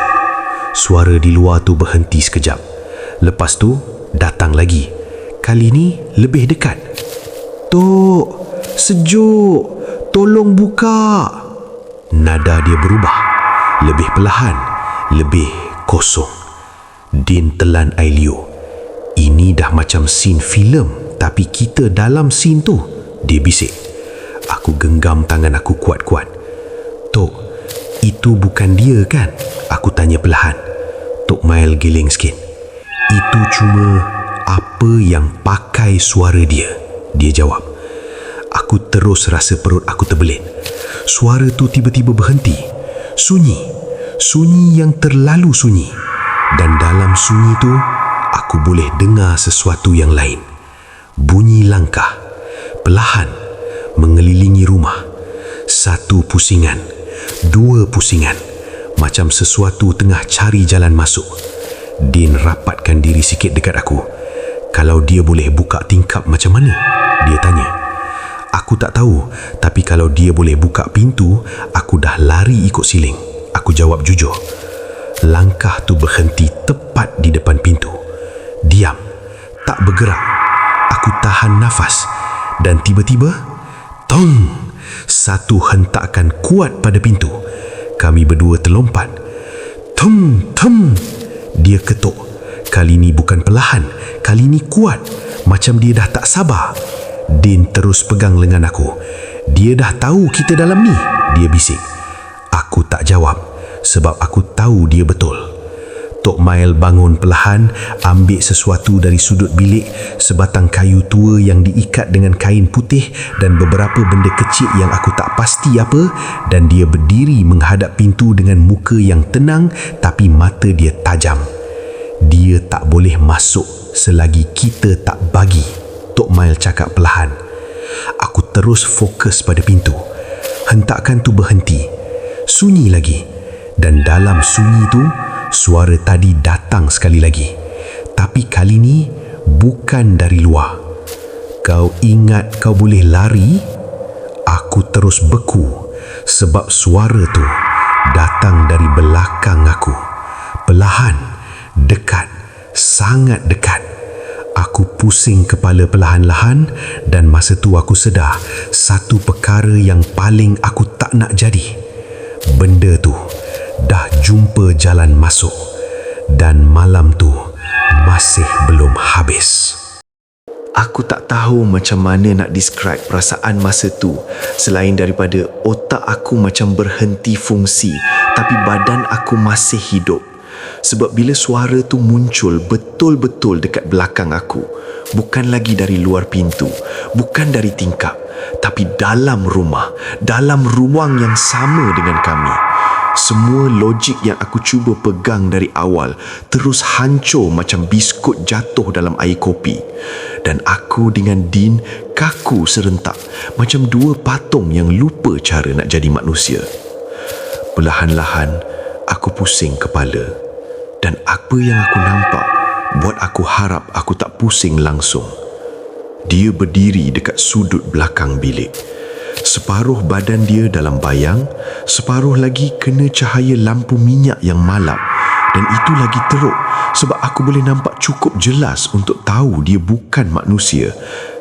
Suara di luar tu berhenti sekejap. Lepas tu, datang lagi. Kali ni lebih dekat. Tok, sejuk. Tolong buka. Nada dia berubah. Lebih perlahan, lebih kosong. Din telan air liur. Ini dah macam scene filem, tapi kita dalam scene tu. Dia bisik. Aku genggam tangan aku kuat-kuat. Tok, itu bukan dia kan? Aku tanya perlahan. Tok Mail giling sikit. Itu cuma apa yang pakai suara dia. Dia jawab. Aku terus rasa perut aku terbelit. Suara tu tiba-tiba berhenti. Sunyi. Sunyi yang terlalu sunyi. Dan dalam sunyi tu, aku boleh dengar sesuatu yang lain. Bunyi langkah. Perlahan. Mengelilingi rumah. Satu pusingan. Dua pusingan. Macam sesuatu tengah cari jalan masuk. Din rapatkan diri sikit dekat aku. Kalau dia boleh buka tingkap macam mana? Dia tanya. Aku tak tahu, tapi kalau dia boleh buka pintu, aku dah lari ikut siling. Aku jawab jujur. Langkah tu berhenti tepat di depan pintu. Diam. Tak bergerak. Aku tahan nafas. Dan tiba-tiba, tong! Satu hentakan kuat pada pintu. Kami berdua terlompat. Tum, tum. Dia ketuk. Kali ni bukan perlahan. Kali ni kuat. Macam dia dah tak sabar. Din terus pegang lengan aku. Dia dah tahu kita dalam ni, dia bisik. Aku tak jawab sebab aku tahu dia betul. Tok Mail bangun perlahan, ambil sesuatu dari sudut bilik, sebatang kayu tua yang diikat dengan kain putih dan beberapa benda kecil yang aku tak pasti apa, dan dia berdiri menghadap pintu dengan muka yang tenang tapi mata dia tajam. Dia tak boleh masuk selagi kita tak bagi. Tok Mail cakap perlahan. Aku terus fokus pada pintu. Hentakan tu berhenti. Sunyi lagi. Dan dalam sunyi tu, suara tadi datang sekali lagi. Tapi kali ni bukan dari luar. Kau ingat kau boleh lari? Aku terus beku sebab suara tu datang dari belakang aku. Perlahan, dekat, sangat dekat. Aku pusing kepala perlahan-lahan dan masa tu aku sedar satu perkara yang paling aku tak nak jadi. Benda tu dah jumpa jalan masuk dan malam tu masih belum habis. Aku tak tahu macam mana nak describe perasaan masa tu selain daripada otak aku macam berhenti fungsi tapi badan aku masih hidup. Sebab bila suara tu muncul betul-betul dekat belakang aku, bukan lagi dari luar pintu, bukan dari tingkap, tapi dalam rumah, dalam ruang yang sama dengan kami. Semua logik yang aku cuba pegang dari awal terus hancur macam biskut jatuh dalam air kopi. Dan aku dengan Din kaku serentak macam dua patung yang lupa cara nak jadi manusia. Perlahan-lahan aku pusing kepala. Dan apa yang aku nampak buat aku harap aku tak pusing langsung. Dia berdiri dekat sudut belakang bilik. Separuh badan dia dalam bayang, separuh lagi kena cahaya lampu minyak yang malap. Dan itu lagi teruk sebab aku boleh nampak cukup jelas untuk tahu dia bukan manusia.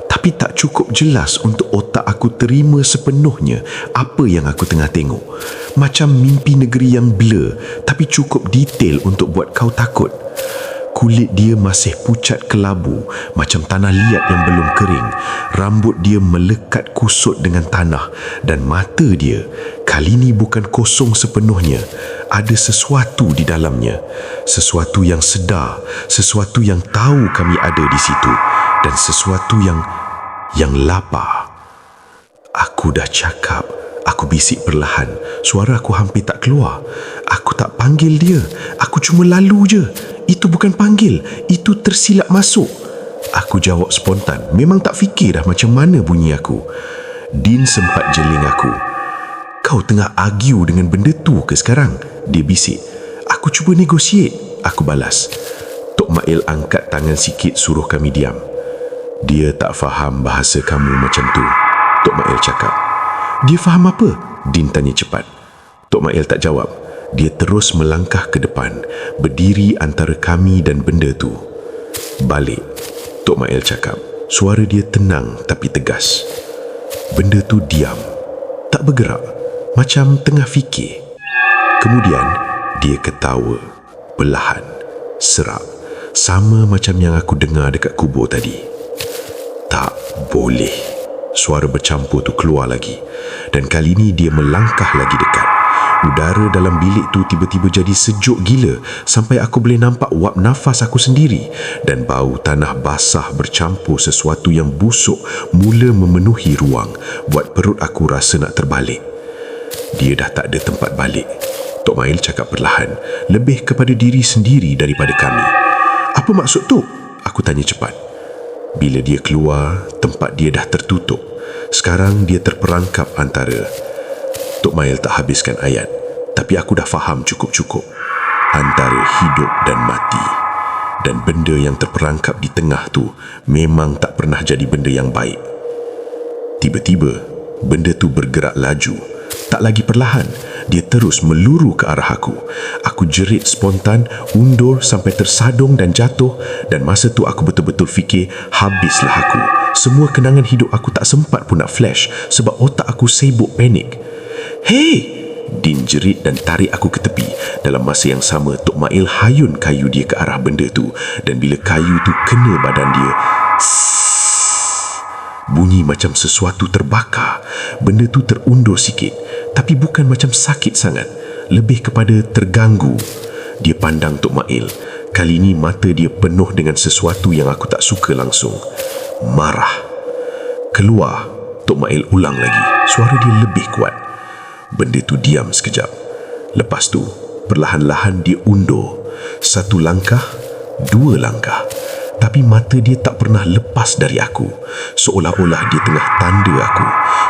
Tapi tak cukup jelas untuk otak aku terima sepenuhnya apa yang aku tengah tengok. Macam mimpi negeri yang blur tapi cukup detail untuk buat kau takut. Kulit dia masih pucat kelabu macam tanah liat yang belum kering. Rambut dia melekat kusut dengan tanah dan mata dia kali ni bukan kosong sepenuhnya. Ada sesuatu di dalamnya. Sesuatu yang sedar, sesuatu yang tahu kami ada di situ dan sesuatu yang lapar. Aku dah cakap, aku bisik perlahan. Suara aku hampir tak keluar. Aku tak panggil dia. Aku cuma lalu je. Itu bukan panggil. Itu tersilap masuk. Aku jawab spontan. Memang tak fikir dah macam mana bunyi aku. Din sempat jeling aku. Kau tengah argue dengan benda tu ke sekarang? Dia bisik. Aku cuba negotiate. Aku balas. Tok Mail angkat tangan sikit suruh kami diam. Dia tak faham bahasa kamu macam tu, Tok Mail cakap. Dia faham apa? Din tanya cepat. Tok Mail tak jawab. Dia terus melangkah ke depan, berdiri antara kami dan benda tu. Balik, Tok Mail cakap. Suara dia tenang tapi tegas. Benda tu diam, tak bergerak, macam tengah fikir. Kemudian, dia ketawa, perlahan, serak, sama macam yang aku dengar dekat kubur tadi. Tak boleh. Suara bercampur tu keluar lagi. Dan kali ni dia melangkah lagi dekat. Udara dalam bilik tu tiba-tiba jadi sejuk gila sampai aku boleh nampak wap nafas aku sendiri dan bau tanah basah bercampur sesuatu yang busuk mula memenuhi ruang buat perut aku rasa nak terbalik. Dia dah tak ada tempat balik. Tok Mail cakap perlahan, lebih kepada diri sendiri daripada kami. Apa maksud tu? Aku tanya cepat. Bila dia keluar, tempat dia dah tertutup. Sekarang dia terperangkap antara... Tok Mail tak habiskan ayat, tapi aku dah faham cukup-cukup. Antara hidup dan mati. Dan benda yang terperangkap di tengah tu memang tak pernah jadi benda yang baik. Tiba-tiba, benda tu bergerak laju. Tak lagi perlahan, dia terus meluru ke arah aku. Aku jerit spontan, undur sampai tersadung dan jatuh. Dan masa tu aku betul-betul fikir, habislah aku. Semua kenangan hidup aku tak sempat pun nak flash sebab otak aku sibuk panik. Hei! Din jerit dan tarik aku ke tepi. Dalam masa yang sama, Tok Mail hayun kayu dia ke arah benda tu. Dan bila kayu tu kena badan dia, bunyi macam sesuatu terbakar. Benda tu terundur sikit, tapi bukan macam sakit sangat, lebih kepada terganggu. Dia pandang Tok Mail. Kali ini mata dia penuh dengan sesuatu yang aku tak suka langsung. Marah. Keluar. Tok Mail ulang lagi. Suara dia lebih kuat. Benda tu diam sekejap. Lepas tu, perlahan-lahan dia undur. 1 langkah, 2 langkah. Tapi mata dia tak pernah lepas dari aku. Seolah-olah dia tengah tanda aku.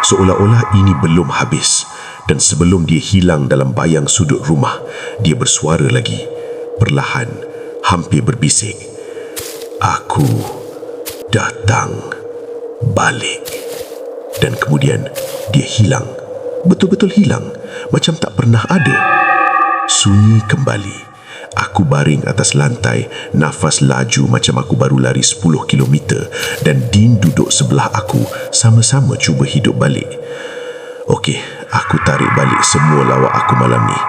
Seolah-olah ini belum habis. Dan sebelum dia hilang dalam bayang sudut rumah, dia bersuara lagi. Perlahan, hampir berbisik. Aku datang balik. Dan kemudian dia hilang. Betul-betul hilang, macam tak pernah ada. Sunyi kembali. Aku baring atas lantai, nafas laju macam aku baru lari 10 km dan Din duduk sebelah aku, sama-sama cuba hidup balik. Okey, aku tarik balik semua lawak aku malam ni.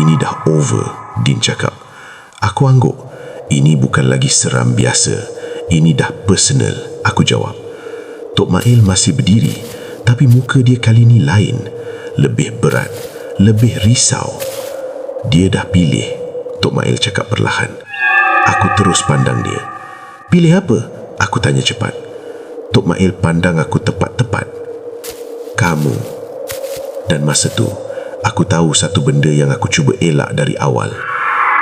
Ini dah over, Din cakap. Aku angguk. Ini bukan lagi seram biasa. Ini dah personal, aku jawab. Tok Mail masih berdiri, tapi muka dia kali ni lain. Lebih berat, lebih risau. Dia dah pilih, Tok Mail cakap perlahan. Aku terus pandang dia. Pilih apa? Aku tanya cepat. Tok Mail pandang aku tepat-tepat. Kamu. Dan masa tu, aku tahu satu benda yang aku cuba elak dari awal.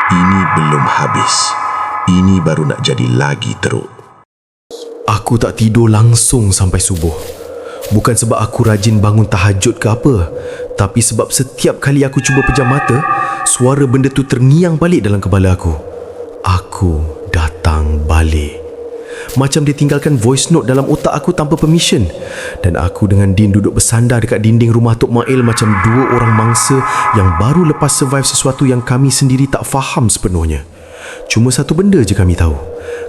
Ini belum habis. Ini baru nak jadi lagi teruk. Aku tak tidur langsung sampai subuh. Bukan sebab aku rajin bangun tahajud ke apa, tapi sebab setiap kali aku cuba pejam mata, suara benda tu terngiang balik dalam kepala aku. Aku datang balik. Macam dia tinggalkan voice note dalam otak aku tanpa permission. Dan aku dengan Din duduk bersandar dekat dinding rumah Tok Mail macam 2 orang mangsa yang baru lepas survive sesuatu yang kami sendiri tak faham sepenuhnya. Cuma satu benda je kami tahu.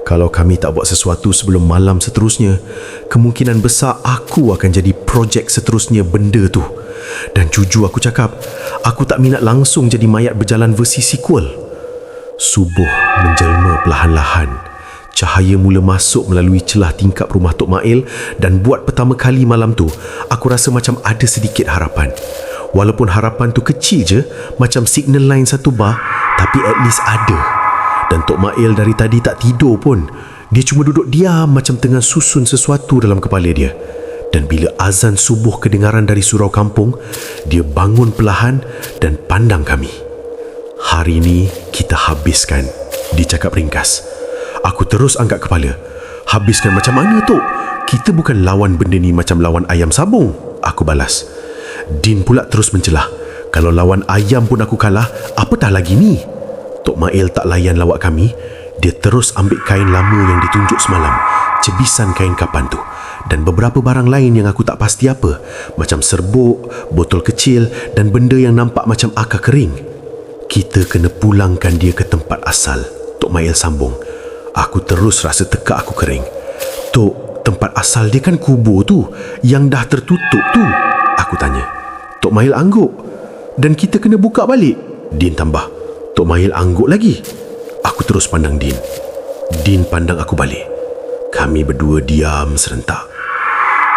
Kalau kami tak buat sesuatu sebelum malam seterusnya, kemungkinan besar aku akan jadi projek seterusnya benda tu. Dan jujur aku cakap, aku tak minat langsung jadi mayat berjalan versi sequel. Subuh menjelma perlahan-lahan. Cahaya mula masuk melalui celah tingkap rumah Tok Mail dan buat pertama kali malam tu, aku rasa macam ada sedikit harapan. Walaupun harapan tu kecil je, macam signal line satu bar, tapi at least ada. Dan Tok Mail dari tadi tak tidur pun. Dia cuma duduk diam macam tengah susun sesuatu dalam kepala dia. Dan bila azan subuh kedengaran dari surau kampung, dia bangun perlahan dan pandang kami. Hari ini kita habiskan, dia cakap ringkas. Aku terus angkat kepala. Habiskan macam mana Tok? Kita bukan lawan benda ni macam lawan ayam sabung, aku balas. Din pula terus mencelah. Kalau lawan ayam pun aku kalah, apatah lagi ni? Tok Mail tak layan lawak kami. Dia terus ambil kain lama yang ditunjuk semalam, cebisan kain kapan tu, dan beberapa barang lain yang aku tak pasti apa, macam serbuk, botol kecil dan benda yang nampak macam akar kering. Kita kena pulangkan dia ke tempat asal, Tok Mail sambung. Aku terus rasa tekak aku kering. Tok, tempat asal dia kan kubur tu, yang dah tertutup tu, aku tanya. Tok Mail angguk. Dan kita kena buka balik, Din tambah. Tok Mail angguk lagi. Aku terus pandang Din. Din pandang aku balik. Kami berdua diam serentak.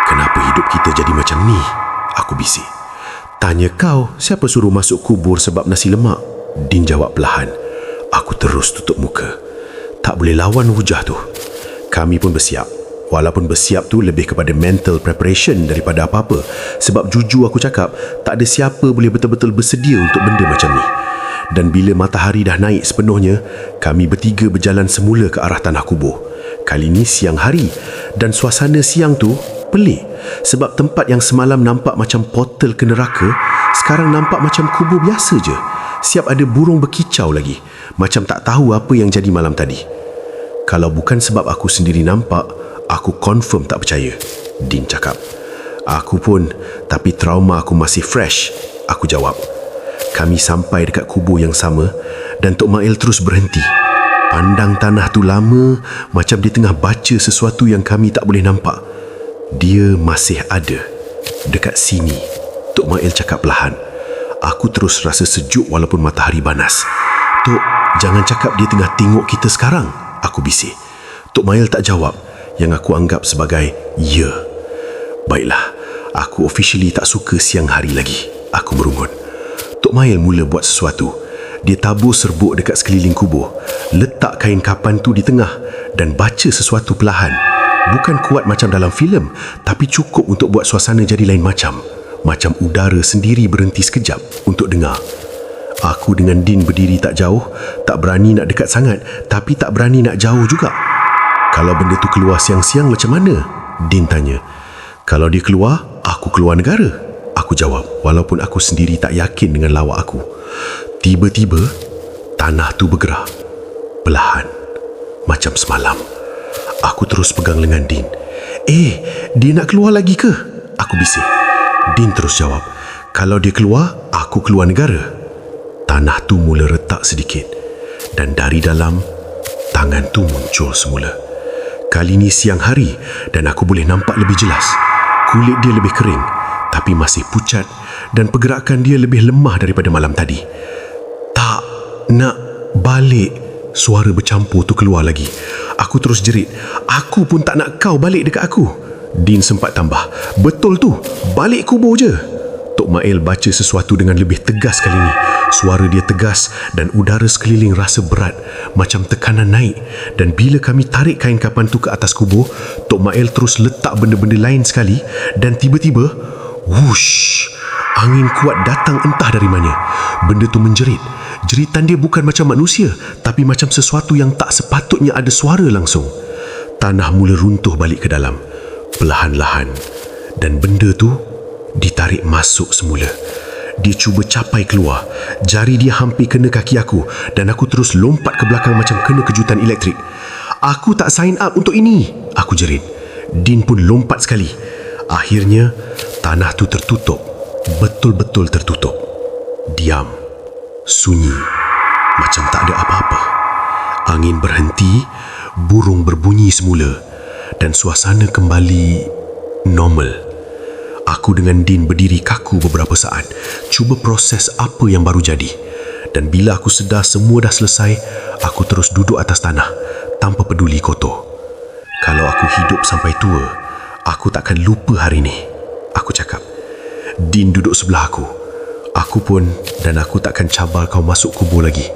Kenapa hidup kita jadi macam ni? Aku bisik. Tanya kau, siapa suruh masuk kubur sebab nasi lemak? Din jawab perlahan. Aku terus tutup muka. Tak boleh lawan hujah tu. Kami pun bersiap. Walaupun bersiap tu lebih kepada mental preparation daripada apa-apa. Sebab jujur aku cakap, tak ada siapa boleh betul-betul bersedia untuk benda macam ni. Dan bila matahari dah naik sepenuhnya, kami bertiga berjalan semula ke arah tanah kubur. Kali ni siang hari, dan suasana siang tu pelik. Sebab tempat yang semalam nampak macam portal ke neraka, sekarang nampak macam kubur biasa je. Siap ada burung berkicau lagi, macam tak tahu apa yang jadi malam tadi. Kalau bukan sebab aku sendiri nampak, aku confirm tak percaya, Din cakap. Aku pun, tapi trauma aku masih fresh, aku jawab. Kami sampai dekat kubur yang sama dan Tok Mail terus berhenti. Pandang tanah tu lama, macam dia tengah baca sesuatu yang kami tak boleh nampak. Dia masih ada dekat sini, Tok Mail cakap perlahan. Aku terus rasa sejuk walaupun matahari panas. Tok, jangan cakap dia tengah tengok kita sekarang, aku bisik. Tok Mail tak jawab, yang aku anggap sebagai ya. Baiklah, aku officially tak suka siang hari lagi, aku merungut. Tok Mail mula buat sesuatu. Dia tabur serbuk dekat sekeliling kubur, letak kain kapan tu di tengah dan baca sesuatu perlahan. Bukan kuat macam dalam filem, tapi cukup untuk buat suasana jadi lain macam. Macam udara sendiri berhenti sekejap untuk dengar. Aku dengan Din berdiri tak jauh, tak berani nak dekat sangat, tapi tak berani nak jauh juga. Kalau benda tu keluar siang-siang macam mana? Din tanya. Kalau dia keluar, aku keluar negara, aku jawab, walaupun aku sendiri tak yakin dengan lawak aku. Tiba-tiba, tanah tu bergerak. Perlahan, macam semalam. Aku terus pegang lengan Din. Dia nak keluar lagi ke? Aku bisik. Din terus jawab, kalau dia keluar, aku keluar negara. Tanah tu mula retak sedikit. Dan dari dalam, tangan tu muncul semula. Kali ni siang hari dan aku boleh nampak lebih jelas. Kulit dia lebih kering, tapi masih pucat dan pergerakan dia lebih lemah daripada malam tadi. Tak nak balik, suara bercampur tu keluar lagi. Aku terus jerit, aku pun tak nak kau balik dekat aku. Din sempat tambah, betul tu, balik kubur je. Tok Mail baca sesuatu dengan lebih tegas kali ni. Suara dia tegas dan udara sekeliling rasa berat, macam tekanan naik. Dan bila kami tarik kain kapan tu ke atas kubur, Tok Mail terus letak benda-benda lain sekali. Dan tiba-tiba, whoosh, angin kuat datang entah dari mana. Benda tu menjerit. Jeritan dia bukan macam manusia, tapi macam sesuatu yang tak sepatutnya ada suara langsung. Tanah mula runtuh balik ke dalam, perlahan-lahan. Dan benda tu ditarik masuk semula. Dia cuba capai keluar. Jari dia hampir kena kaki aku dan aku terus lompat ke belakang macam kena kejutan elektrik. Aku tak sign up untuk ini, aku jerit. Din pun lompat sekali. Akhirnya, tanah tu tertutup. Betul-betul tertutup. Diam. Sunyi. Macam tak ada apa-apa. Angin berhenti, burung berbunyi semula dan suasana kembali normal. Aku dengan Din berdiri kaku beberapa saat, cuba proses apa yang baru jadi. Dan bila aku sedar semua dah selesai, aku terus duduk atas tanah, tanpa peduli kotor. Kalau aku hidup sampai tua, aku takkan lupa hari ni, aku cakap. Din duduk sebelah aku. Aku pun, dan aku takkan cabar kau masuk kubur lagi.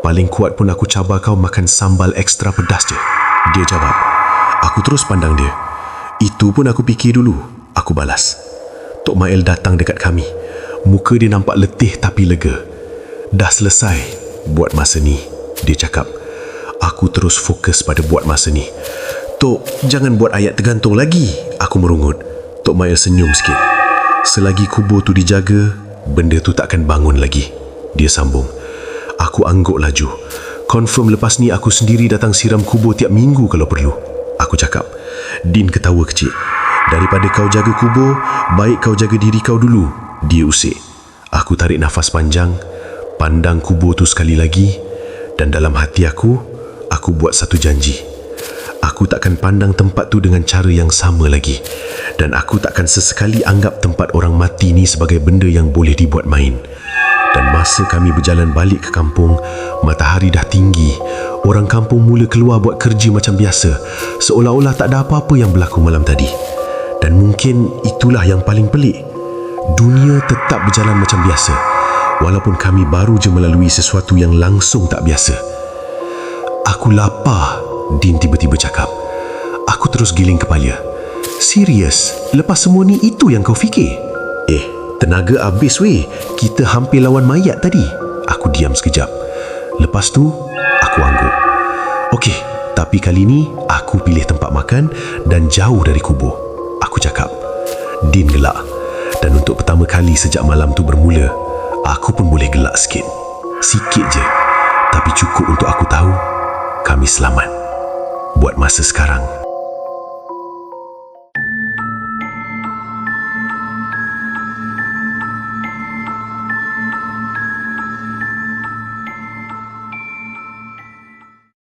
Paling kuat pun aku cabar kau makan sambal ekstra pedas je, dia jawab. Aku terus pandang dia. Itu pun aku fikir dulu, aku balas. Tok Mail datang dekat kami. Muka dia nampak letih tapi lega. Dah selesai buat masa ni, dia cakap. Aku terus fokus pada buat masa ni. Tok, jangan buat ayat tergantung lagi, aku merungut. Tok Mail senyum sikit. Selagi kubur tu dijaga, benda tu takkan bangun lagi, dia sambung. Aku angguk laju. Confirm lepas ni aku sendiri datang siram kubur tiap minggu kalau perlu, aku cakap. Din ketawa kecil. Daripada kau jaga kubur, baik kau jaga diri kau dulu, dia usik. Aku tarik nafas panjang, pandang kubur tu sekali lagi, dan dalam hati aku buat satu janji. Aku takkan pandang tempat tu dengan cara yang sama lagi. Dan aku takkan sesekali anggap tempat orang mati ni sebagai benda yang boleh dibuat main. Dan masa kami berjalan balik ke kampung, matahari dah tinggi. Orang kampung mula keluar buat kerja macam biasa, seolah-olah tak ada apa-apa yang berlaku malam tadi. Dan mungkin itulah yang paling pelik. dunia tetap berjalan macam biasa, walaupun kami baru je melalui sesuatu yang langsung tak biasa. Aku lapar, Din tiba-tiba cakap. Aku terus giling kepala. Serius? Lepas semua ni itu yang kau fikir? Tenaga habis weh. Kita hampir lawan mayat tadi. Aku diam sekejap. Lepas tu, aku angguk. Okey, tapi kali ni aku pilih tempat makan dan jauh dari kubur. Aku cakap. Din gelak. Dan untuk pertama kali sejak malam tu bermula, aku pun boleh gelak sikit. Sikit je. Tapi cukup untuk aku tahu kami selamat. Buat masa sekarang,